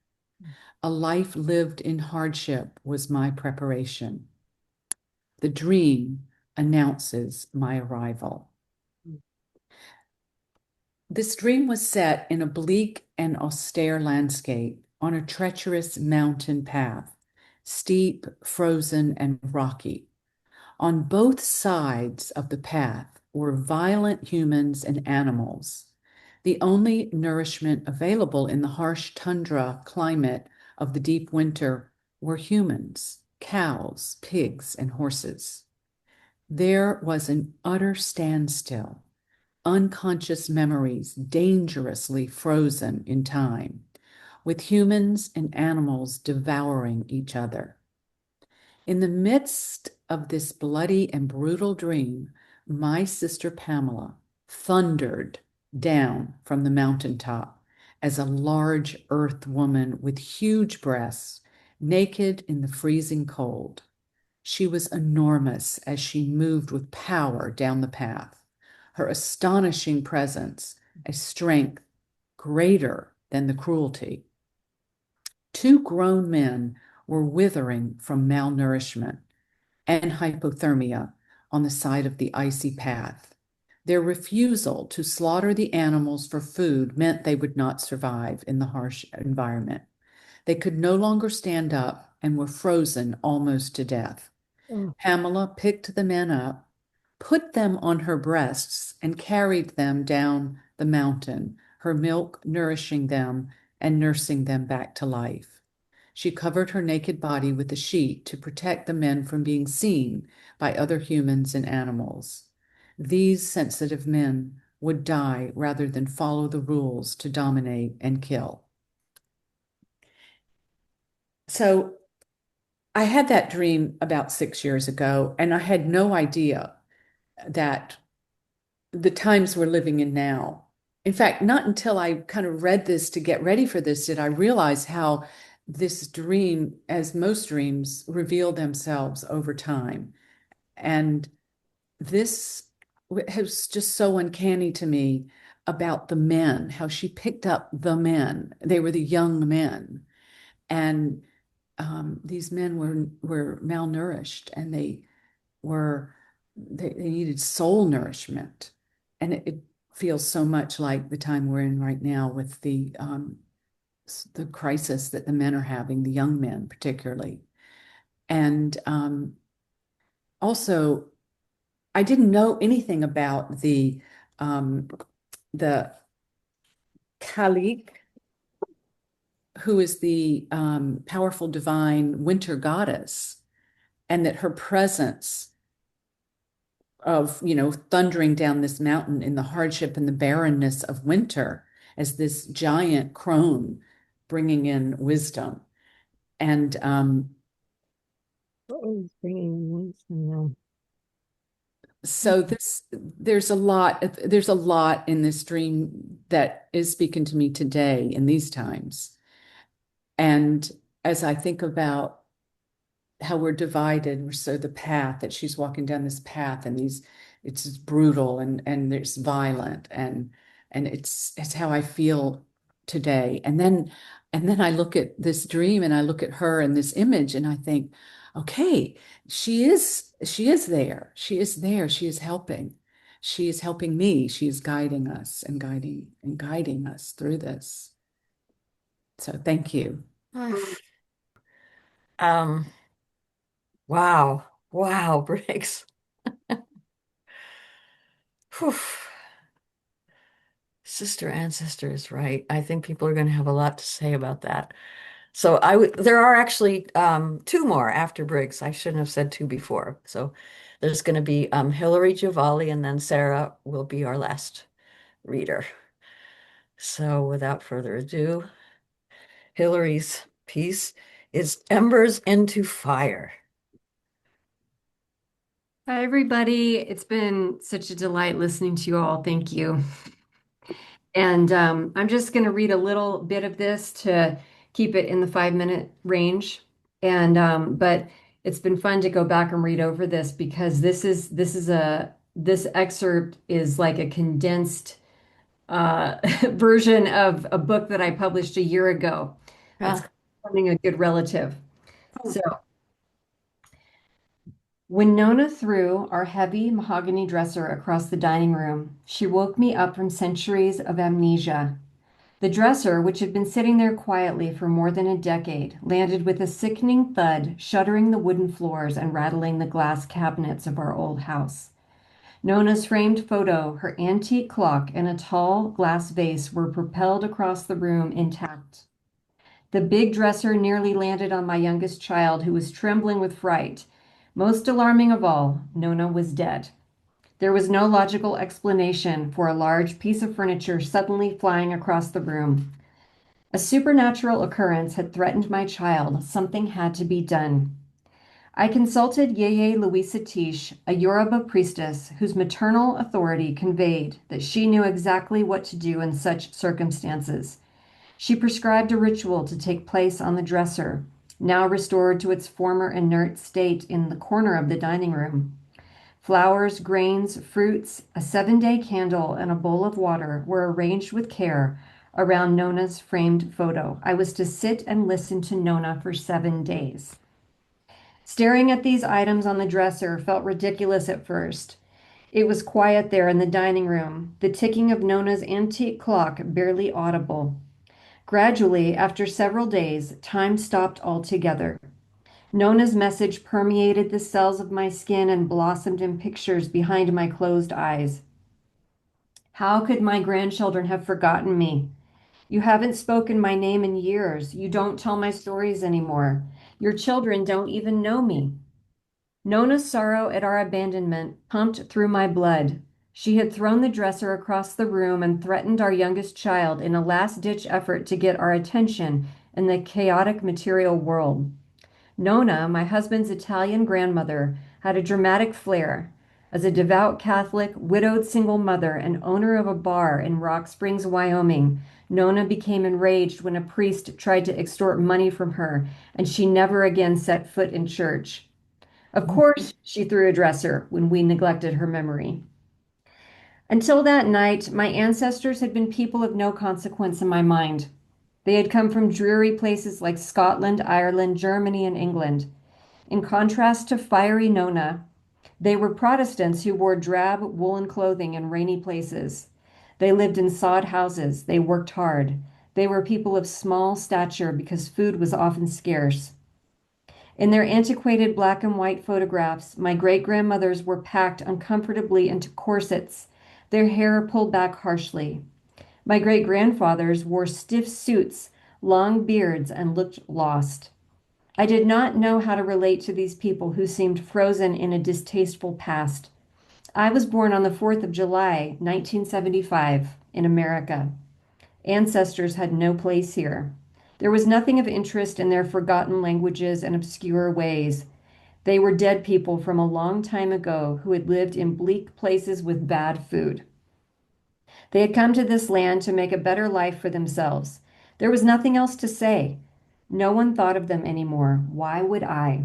A life lived in hardship was my preparation. The dream announces my arrival. This dream was set in a bleak and austere landscape on a treacherous mountain path, steep, frozen, and rocky. On both sides of the path were violent humans and animals. The only nourishment available in the harsh tundra climate of the deep winter were humans, cows, pigs, and horses. There was an utter standstill, unconscious memories dangerously frozen in time, with humans and animals devouring each other. In the midst of this bloody and brutal dream, my sister Pamela thundered down from the mountaintop as a large earth woman with huge breasts, naked in the freezing cold. She was enormous as she moved with power down the path, her astonishing presence a strength greater than the cruelty. Two grown men were withering from malnourishment and hypothermia on the side of the icy path. Their refusal to slaughter the animals for food meant they would not survive in the harsh environment. They could no longer stand up and were frozen almost to death. Oh. Pamela picked the men up, put them on her breasts, and carried them down the mountain, her milk nourishing them and nursing them back to life. She covered her naked body with a sheet to protect the men from being seen by other humans and animals. These sensitive men would die rather than follow the rules to dominate and kill. So I had that dream about 6 years ago, and I had no idea that the times we're living in now. In fact, not until I kind of read this to get ready for this did I realize how this dream, as most dreams, reveal themselves over time. And this was just so uncanny to me about the men, how she picked up the men. They were the young men. And these men were malnourished, and they needed soul nourishment. And it feels so much like the time we're in right now with the crisis that the men are having, the young men particularly. And also, I didn't know anything about the Kalik, who is the powerful divine winter goddess, and that her presence of, thundering down this mountain in the hardship and the barrenness of winter as this giant crone bringing in wisdom. And so there's a lot in this dream that is speaking to me today in these times. And as I think about how we're divided, so the path that she's walking down, this path, and it's brutal and there's violent, and it's how I feel today. And then I look at this dream and I look at her and this image and I think, okay, she is there. She is there. She is helping. She is helping me. She is guiding us and guiding us through this. So thank you. Wow. Wow, Briggs. Whew. Sister Ancestor is right. I think people are going to have a lot to say about that. So there are actually two more after Briggs. I shouldn't have said two before. So there's going to be Hilary Glovale, and then Sara will be our last reader. So without further ado, Hilary's piece is Embers into Fire. Hi, everybody. It's been such a delight listening to you all. Thank you. And I'm just going to read a little bit of this to keep it in the 5-minute range. And but it's been fun to go back and read over this because this excerpt is like a condensed version of a book that I published a year ago. That's becoming a good relative. So when Nona threw our heavy mahogany dresser across the dining room, she woke me up from centuries of amnesia. The dresser, which had been sitting there quietly for more than a decade, landed with a sickening thud, shuddering the wooden floors and rattling the glass cabinets of our old house. Nona's framed photo, her antique clock, and a tall glass vase were propelled across the room intact. The big dresser nearly landed on my youngest child, who was trembling with fright. Most alarming of all, Nona was dead. There was no logical explanation for a large piece of furniture suddenly flying across the room. A supernatural occurrence had threatened my child. Something had to be done. I consulted Yeye Louisa Tish, a Yoruba priestess whose maternal authority conveyed that she knew exactly what to do in such circumstances. She prescribed a ritual to take place on the dresser, now restored to its former inert state in the corner of the dining room. Flowers, grains, fruits, a 7-day candle, and a bowl of water were arranged with care around Nona's framed photo. I was to sit and listen to Nona for 7 days. Staring at these items on the dresser felt ridiculous at first. It was quiet there in the dining room, the ticking of Nona's antique clock barely audible. Gradually, after several days, time stopped altogether. Nona's message permeated the cells of my skin and blossomed in pictures behind my closed eyes. How could my grandchildren have forgotten me? You haven't spoken my name in years. You don't tell my stories anymore. Your children don't even know me. Nona's sorrow at our abandonment pumped through my blood. She had thrown the dresser across the room and threatened our youngest child in a last-ditch effort to get our attention in the chaotic material world. Nona, my husband's Italian grandmother, had a dramatic flair. As a devout Catholic, widowed single mother, and owner of a bar in Rock Springs, Wyoming, Nona became enraged when a priest tried to extort money from her, and she never again set foot in church. Of course, she threw a dresser when we neglected her memory. Until that night, my ancestors had been people of no consequence in my mind. They had come from dreary places like Scotland, Ireland, Germany, and England. In contrast to fiery Nona, they were Protestants who wore drab woolen clothing in rainy places. They lived in sod houses. They worked hard. They were people of small stature because food was often scarce. In their antiquated black and white photographs, my great-grandmothers were packed uncomfortably into corsets, their hair pulled back harshly. My great-grandfathers wore stiff suits, long beards, and looked lost. I did not know how to relate to these people who seemed frozen in a distasteful past. I was born on the 4th of July, 1975, in America. Ancestors had no place here. There was nothing of interest in their forgotten languages and obscure ways. They were dead people from a long time ago who had lived in bleak places with bad food. They had come to this land to make a better life for themselves. There was nothing else to say. No one thought of them anymore. Why would I?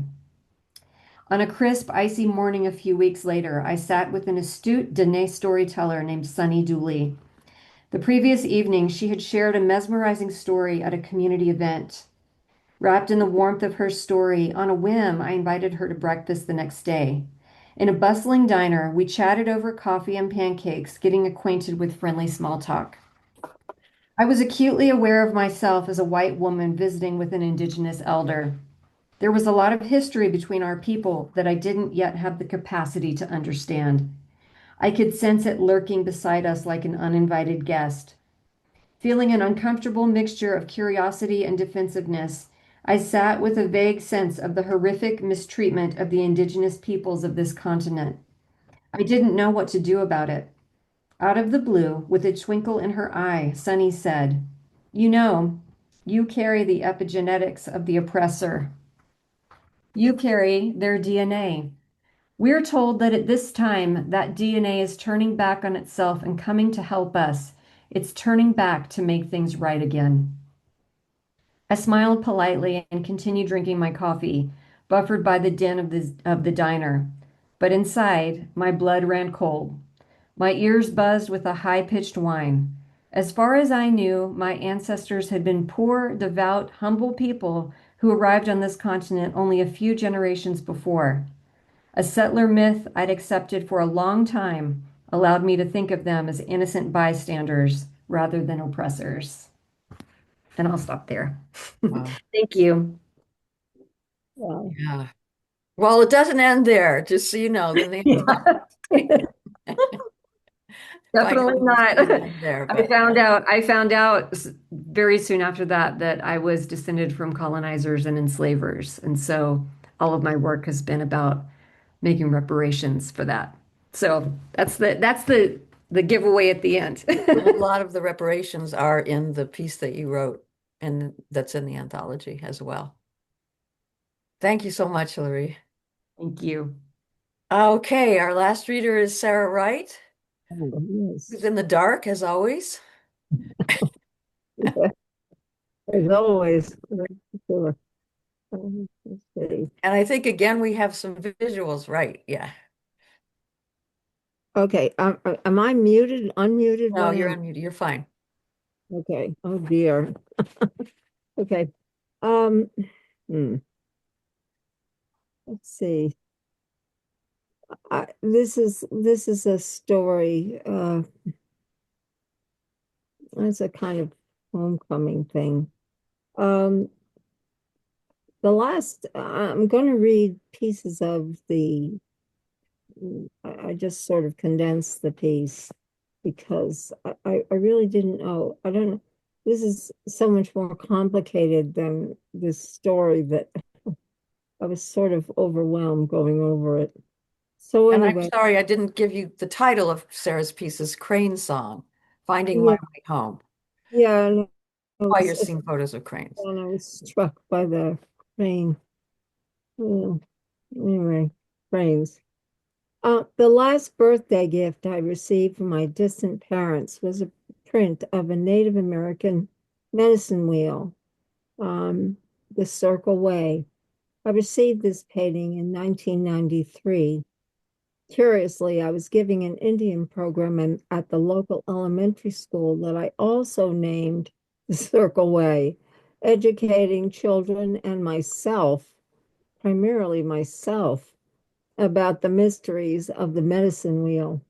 On a crisp, icy morning a few weeks later, I sat with an astute Dene storyteller named Sunny Dooley. The previous evening, she had shared a mesmerizing story at a community event. Wrapped in the warmth of her story, on a whim, I invited her to breakfast the next day. In a bustling diner, we chatted over coffee and pancakes, getting acquainted with friendly small talk. I was acutely aware of myself as a white woman visiting with an Indigenous elder. There was a lot of history between our people that I didn't yet have the capacity to understand. I could sense it lurking beside us like an uninvited guest. Feeling an uncomfortable mixture of curiosity and defensiveness, I sat with a vague sense of the horrific mistreatment of the indigenous peoples of this continent. I didn't know what to do about it. Out of the blue, with a twinkle in her eye, Sunny said, "You know, you carry the epigenetics of the oppressor. You carry their DNA. We're told that at this time, that DNA is turning back on itself and coming to help us. It's turning back to make things right again." I smiled politely and continued drinking my coffee, buffered by the din of the diner. But inside, my blood ran cold. My ears buzzed with a high-pitched whine. As far as I knew, my ancestors had been poor, devout, humble people who arrived on this continent only a few generations before. A settler myth I'd accepted for a long time allowed me to think of them as innocent bystanders rather than oppressors. And I'll stop there. Wow. Thank you. Wow. Yeah. Well, it doesn't end there, just so you know. Then the Definitely finding not. doesn't end there, but I found out very soon after that that I was descended from colonizers and enslavers. And so all of my work has been about making reparations for that. So that's the giveaway at the end. a lot of the reparations are in the piece that you wrote, and that's in the anthology as well. Thank you so much, Hilary. Thank you. Okay, our last reader is Sara Wright, Oh, yes. who's in the dark as always. As always. Sure. Let's see. And I think again we have some visuals, right? Yeah. Okay, am I muted, unmuted? No, What you're am? unmuted. You're fine. Okay. Oh dear. Okay. Um, hmm. Let's see. This is a story. It's a kind of homecoming thing. Um, I'm going to read pieces of I just sort of condensed the piece because I really didn't know. I don't know. This is so much more complicated than this story that I was sort of overwhelmed going over it. So And I'm anyway, sorry I didn't give you the title of Sarah's piece is Crane Song, Finding My yeah, Way Home. yeah, and Why you're seeing photos of cranes. I was struck by the rain. Yeah. Anyway, brains. The last birthday gift I received from my distant parents was a print of a Native American medicine wheel, um, the Circle Way. I received this painting in 1993. Curiously, I was giving an Indian program at the local elementary school that I also named the Circle Way, educating children and myself, primarily myself, about the mysteries of the medicine wheel.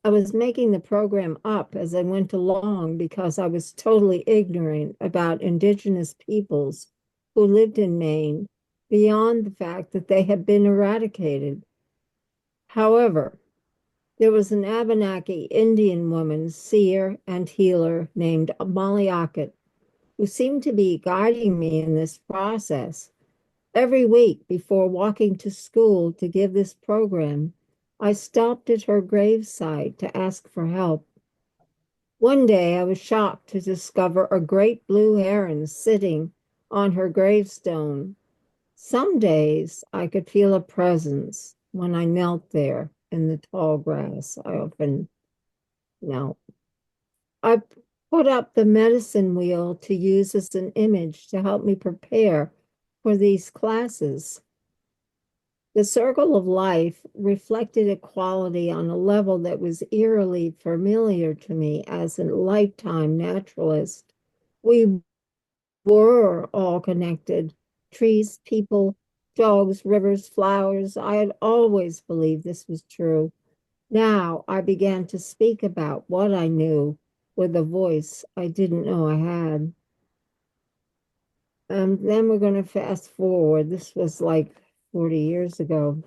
I was making the program up as I went along because I was totally ignorant about indigenous peoples who lived in Maine beyond the fact that they had been eradicated. However, there was an Abenaki Indian woman, seer and healer named Molly Ockett, who seemed to be guiding me in this process. Every week before walking to school to give this program, I stopped at her gravesite to ask for help. One day I was shocked to discover a great blue heron sitting on her gravestone. Some days I could feel a presence when I knelt there in the tall grass. I often knelt. I put up the medicine wheel to use as an image to help me prepare for these classes. The circle of life reflected equality on a level that was eerily familiar to me as a lifetime naturalist. We were all connected: trees, people, dogs, rivers, flowers. I had always believed this was true. Now I began to speak about what I knew with a voice I didn't know I had. Then we're going to fast forward. This was like 40 years ago.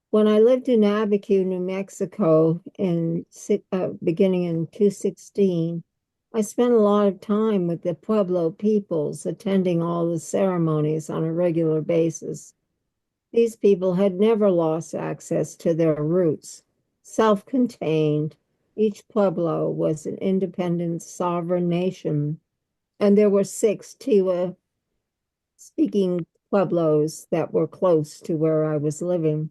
When I lived in Abiquiu, New Mexico, beginning in 2016, I spent a lot of time with the Pueblo peoples, attending all the ceremonies on a regular basis. These people had never lost access to their roots. Self-contained, each Pueblo was an independent, sovereign nation, and there were six Tiwa speaking Pueblos that were close to where I was living.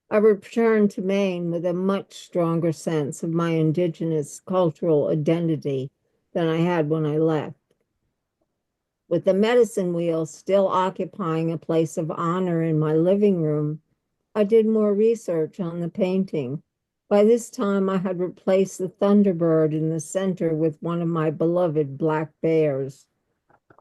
I returned to Maine with a much stronger sense of my indigenous cultural identity than I had when I left. With the medicine wheel still occupying a place of honor in my living room, I did more research on the painting. By this time, I had replaced the Thunderbird in the center with one of my beloved black bears.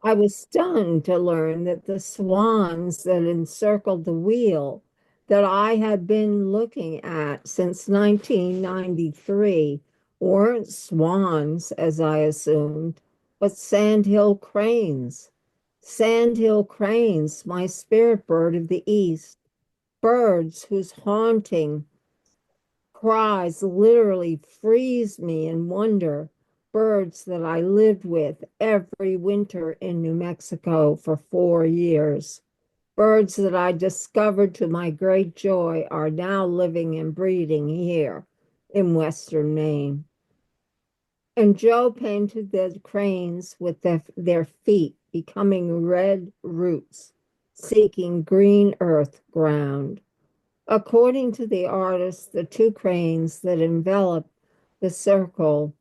I was stunned to learn that the swans that encircled the wheel that I had been looking at since 1993 weren't swans, as I assumed, but sandhill cranes. Sandhill cranes, my spirit bird of the east, birds whose haunting cries literally freeze me in wonder, birds that I lived with every winter in New Mexico for 4 years. Birds that I discovered to my great joy are now living and breeding here in Western Maine. And Joe painted the cranes with their feet becoming red roots, seeking green earth ground. According to the artist, the two cranes that envelop the circle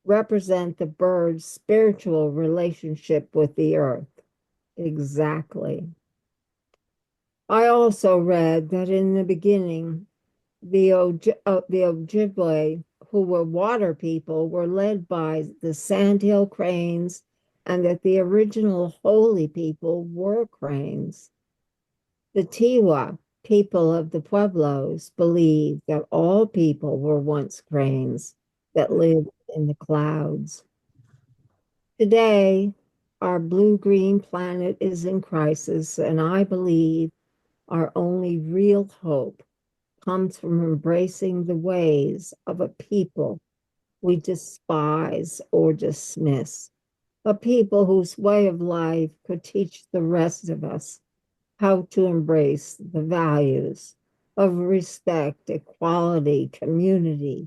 represent the bird's spiritual relationship with the earth. Exactly. I also read that in the beginning, the Ojibwe, who were water people, were led by the Sandhill cranes, and that the original holy people were cranes. The Tiwa, people of the Pueblos, believe that all people were once cranes that lived in the clouds. Today, our blue-green planet is in crisis, and I believe our only real hope comes from embracing the ways of a people we despise or dismiss, a people whose way of life could teach the rest of us how to embrace the values of respect, equality, community,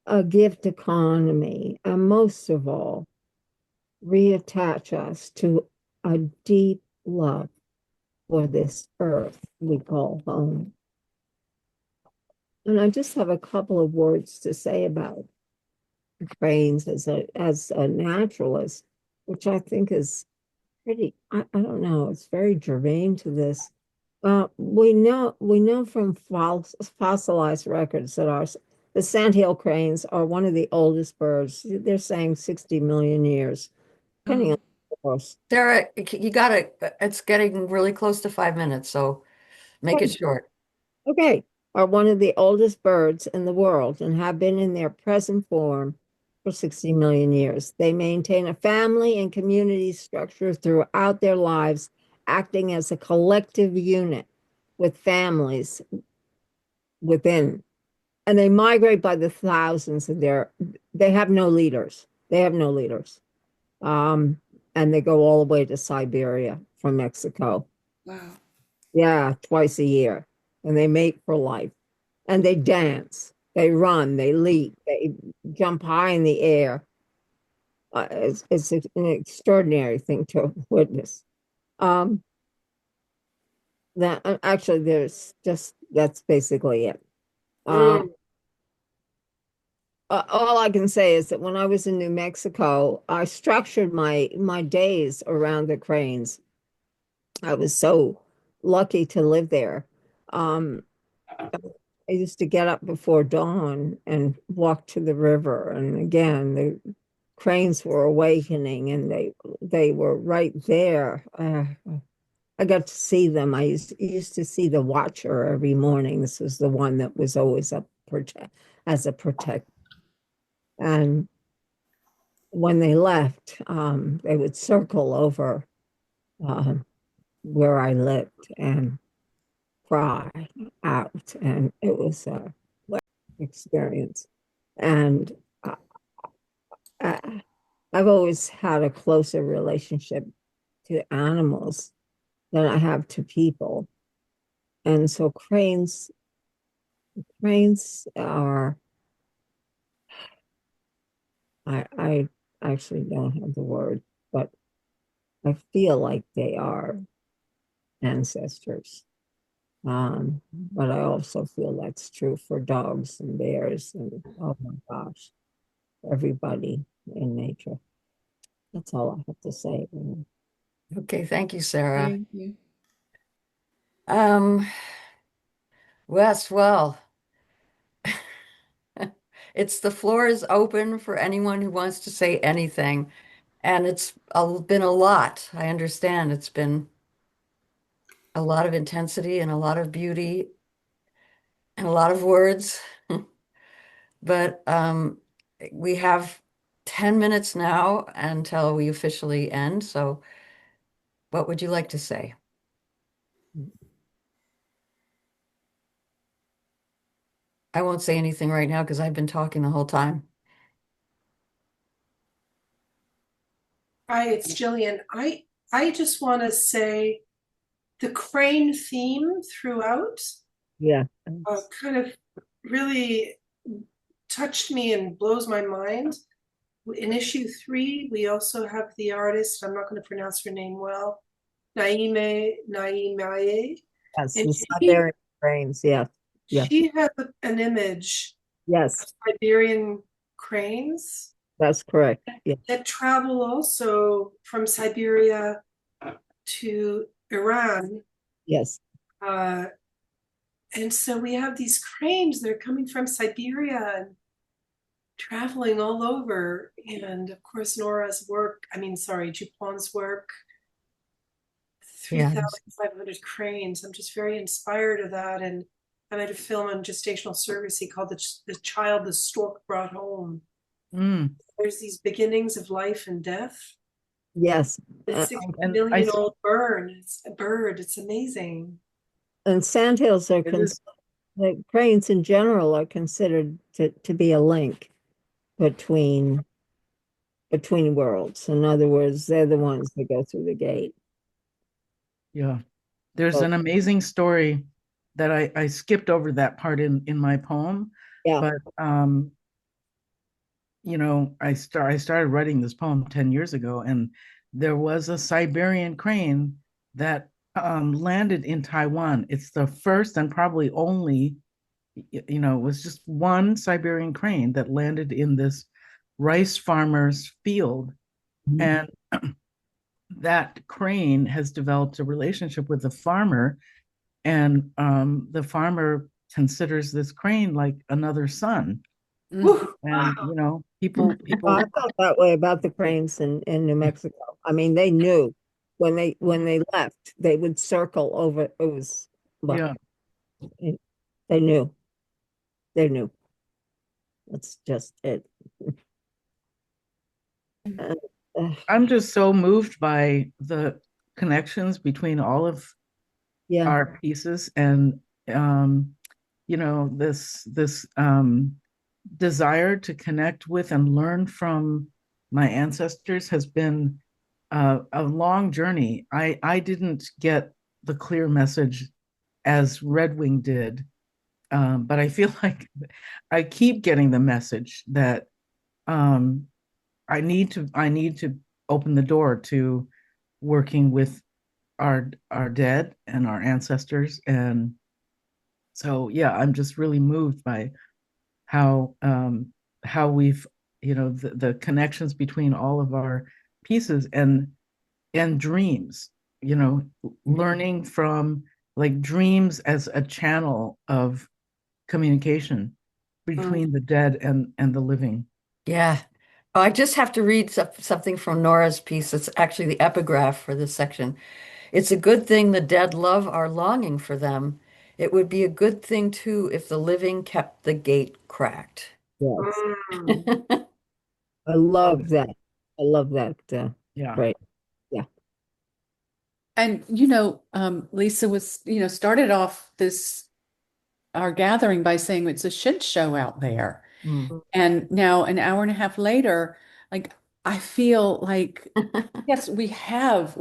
a gift economy, and most of all, reattach us to a deep love for this earth we call home. And I just have a couple of words to say about cranes as a naturalist, which I think is pretty, I don't know, it's very germane to this. We know from fossilized records that the sandhill cranes are one of the oldest birds. They're saying 60 million years, depending on the source. Sarah, you gotta, it's getting really close to 5 minutes, so make it short. Okay, are one of the oldest birds in the world and have been in their present form for 60 million years. They maintain a family and community structure throughout their lives, acting as a collective unit with families within. And they migrate by the thousands and they have no leaders. They have no leaders. Um, and they go all the way to Siberia from Mexico. Wow. Yeah, twice a year. And they mate for life. And they dance, they run, they leap, they jump high in the air. It's an extraordinary thing to witness. Um, that actually, there's just that's basically it. Mm. All I can say is that when I was in New Mexico, I structured my days around the cranes. I was so lucky to live there. Um, I used to get up before dawn and walk to the river. And again, the cranes were awakening and they were right there. I got to see them. I used to see the watcher every morning. This was the one that was always up as a protect. And when they left, they would circle over um, where I lived and cry out. And it was a experience. And uh, I, I've always had a closer relationship to animals than I have to people. And so cranes are, I actually don't have the word, but I feel like they are ancestors. But I also feel that's true for dogs and bears and oh my gosh, everybody in nature. That's all I have to say. Okay, thank you, Sarah. Thank you. Um, Wes, well, it's the floor is open for anyone who wants to say anything. And it's been a lot. I understand it's been a lot of intensity and a lot of beauty and a lot of words. But we have 10 minutes now until we officially end. So what would you like to say? I won't say anything right now because I've been talking the whole time. Hi, it's Jillian. I just want to say the crane theme throughout Yeah. kind of really touched me and blows my mind. In issue 3, we also have the artist, I'm not going to pronounce her name well, Naime, Yes, and the Siberian cranes. Yeah. Yeah. she has an image Yes, of Siberian cranes that's correct. Yeah. that travel also from Siberia to Iran. Yes. Uh, and so we have these cranes that are coming from Siberia and traveling all over. And of course, Nora's work, JuPong's work, Yeah. 3,500 cranes. I'm just very inspired of that. And I made a film on gestational surrogacy called The Child the Stork Brought Home. Mm. There's these beginnings of life and death. Yes. The Uh, 60 And million old bird. It's a bird. It's amazing. and sandhills are it is, the cranes in general are considered to be a link between worlds. In other words, they're the ones that go through the gate. yeah. There's So, an amazing story that I skipped over that part in my poem, yeah. but I started writing this poem 10 years ago, and there was a Siberian crane that landed in Taiwan. It's the first and probably only, it was just one Siberian crane that landed in this rice farmer's field. Mhm. And that crane has developed a relationship with the farmer, and the farmer considers this crane like another son. Woo! And Wow. people I people felt that way about the cranes in New Mexico. I mean, they knew when they left, they would circle over. It was, well, yeah. they knew. They knew. That's just it. Uh, uh, I'm just so moved by the connections between all of yeah. our pieces, and this desire to connect with and learn from my ancestors has been a long journey. I didn't get the clear message as Redwing did, but I feel like I keep getting the message that um, I need to open the door to working with our dead and our ancestors. And so yeah, I'm just really moved by how we've the connections between all of our pieces, and dreams, learning from like dreams as a channel of communication between the dead and the living. Yeah. Oh, I just have to read something from Nora's piece. It's actually the epigraph for this section. It's a good thing the dead love our longing for them. It would be a good thing too if the living kept the gate cracked. Yes. Mm. I love that. I love that. Yeah. Right. Yeah. And Lisa was, started off this our gathering by saying it's a shit show out there. Mm. And now an hour and a half later, like I feel like yes, we have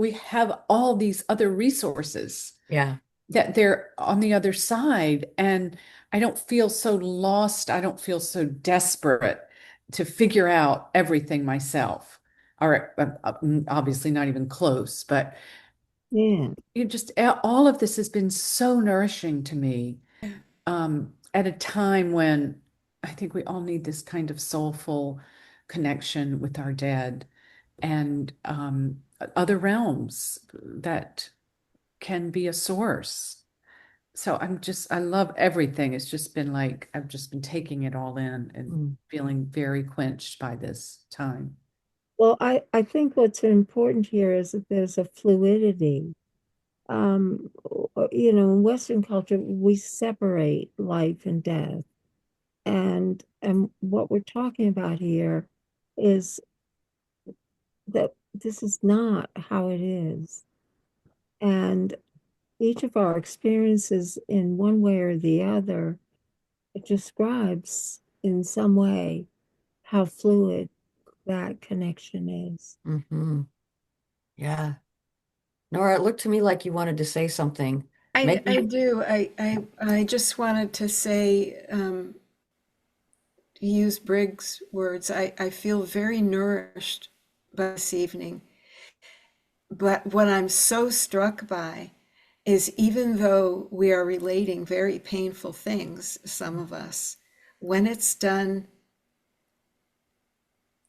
all these other resources Yeah. that they're on the other side. And I don't feel so lost. I don't feel so desperate to figure out everything myself. Or obviously not even close, but Yeah. all of this has been so nourishing to me at a time when I think we all need this kind of soulful connection with our dead and other realms that can be a source. So I love everything. It's just been like, I've just been taking it all in and Mm. feeling very quenched by this time. Well, I think what's important here is that there's a fluidity. In Western culture, we separate life and death. And what we're talking about here is that this is not how it is. And each of our experiences in one way or the other, it describes in some way how fluid that connection is. Mm-hmm. Yeah. Nora, it looked to me like you wanted to say something. I Maybe. do. I just wanted to say, to use Briggs' words, I feel very nourished by this evening. But what I'm so struck by is even though we are relating very painful things, some of us, when it's done,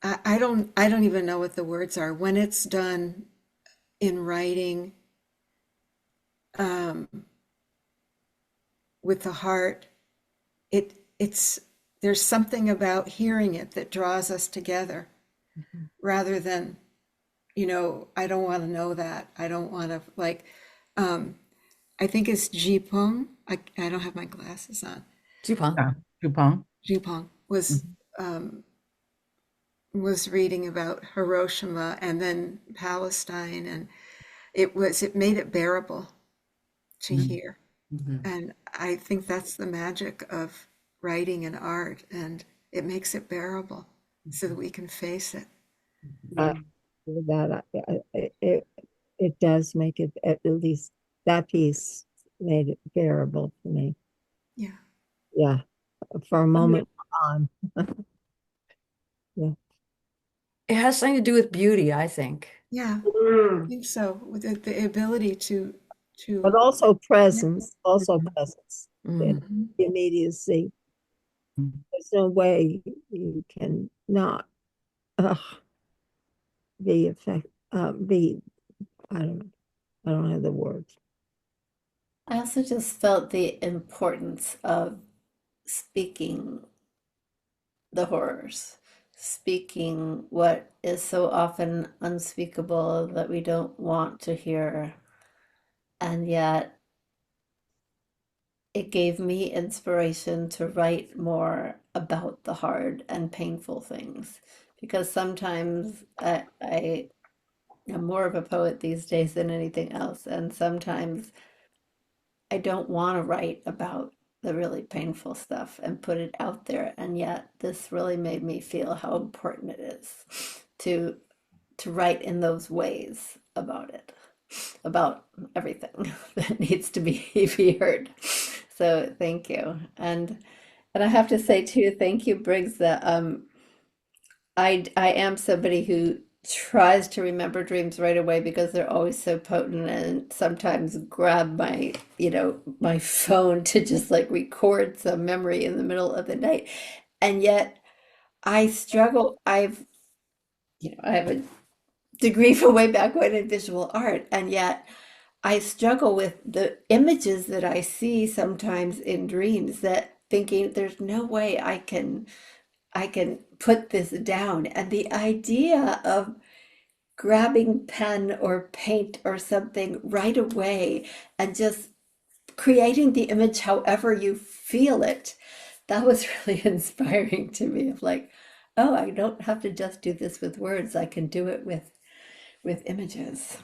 I don't even know what the words are. When it's done in writing, um, with the heart, it's there's something about hearing it that draws us together rather than, I don't want to know that. I don't want to um, I think it's JuPong. I don't have my glasses on. JuPong. JuPong. JuPong Mhm. um, was reading about Hiroshima and then Palestine, and it made it bearable to Mhm. hear. Mhm. And I think that's the magic of writing and art, and it makes it bearable so that we can face it. Uh, Mhm. that it does make it, at least that piece made it bearable for me. Yeah. Yeah, for a moment on. Yeah. It has something to do with beauty, I think. Yeah, I Mm. think so. With the ability But to also connect presence, with also them. presence. The, Mm. Mhm. the immediacy. There's no way you can not uh, be effect be I don't have the words. I also just felt the importance of speaking the horrors, speaking what is so often unspeakable that we don't want to hear. And yet it gave me inspiration to write more about the hard and painful things. Because sometimes I am more of a poet these days than anything else. And sometimes I don't want to write about the really painful stuff and put it out there. And yet this really made me feel how important it is to to write in those ways about it, about everything that needs to be heard. So thank you. And I have to say too, thank you, Briggs, that I am somebody who tries to remember dreams right away because they're always so potent, and sometimes grab my phone to just like record some memory in the middle of the night. And yet I struggle. I have a degree from way back when in visual art, and yet I struggle with the images that I see sometimes in dreams, that thinking there's no way I can put this down. And the idea of grabbing pen or paint or something right away and just creating the image however you feel it, that was really inspiring to me, of like, oh, I don't have to just do this with words. I can do it with images.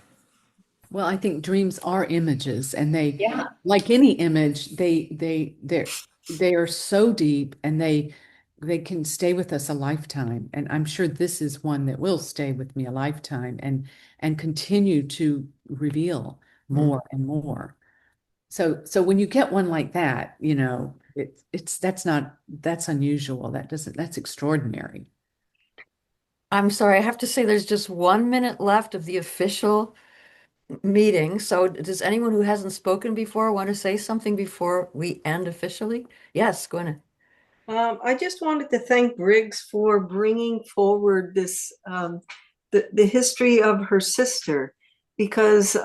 Well, I think dreams are images, and they, Yeah. like any image, they are so deep, and they can stay with us a lifetime. And I'm sure this is one that will stay with me a lifetime and continue to reveal Mm. more and more. So when you get one like that, it's that's unusual. That's extraordinary. I'm sorry, I have to say there's just 1 minute left of the official meeting. So does anyone who hasn't spoken before want to say something before we end officially? Yes, go ahead. I just wanted to thank Briggs for bringing forward this the history of her sister, because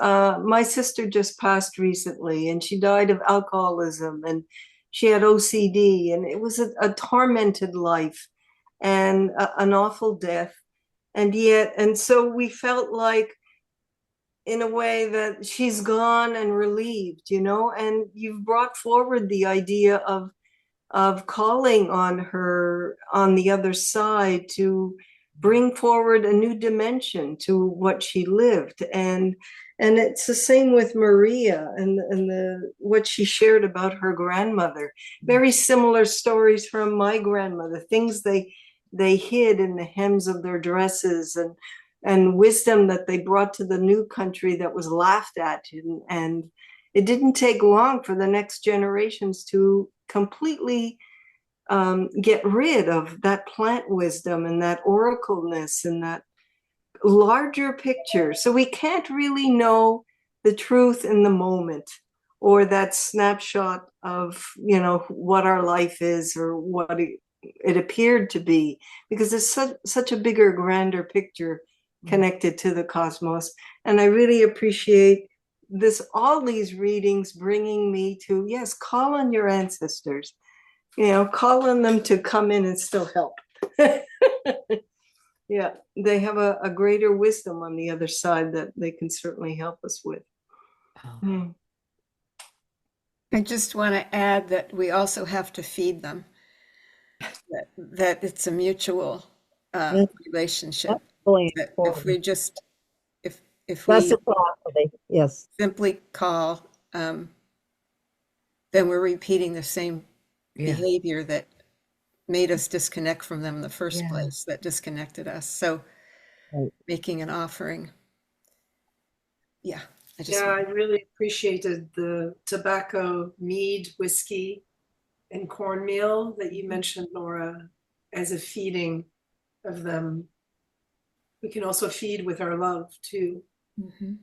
my sister just passed recently, and she died of alcoholism, and she had OCD, and it was a tormented life and an awful death, and so we felt like, in a way, that she's gone and relieved, and you've brought forward the idea of calling on her on the other side to bring forward a new dimension to what she lived. And it's the same with Maria and what she shared about her grandmother. Very similar stories from my grandmother, things they hid in the hems of their dresses, and wisdom that they brought to the new country that was laughed at. And it didn't take long for the next generations to completely get rid of that plant wisdom and that oracleness and that larger picture. So we can't really know the truth in the moment, or that snapshot of, you know, what our life is or what it appeared to be, because there's such a bigger, grander picture connected to the cosmos. And I really appreciate all these readings bringing me to, yes, call on your ancestors, you know, call on them to come in and still help. Yeah, they have a greater wisdom on the other side that they can certainly help us with. Oh. I just want to add that we also have to feed them, that it's a mutual relationship. Really That if important. we just, if we Reciprocity. Yes. simply call, then we're repeating the same Yeah. behavior that made us disconnect from them in the first Yeah. place, that disconnected us. So Right. making an offering. Yeah. I really appreciated the tobacco, mead, whiskey, and cornmeal that you mentioned, Nora, as a feeding of them. We can also feed with our love too. Mhm.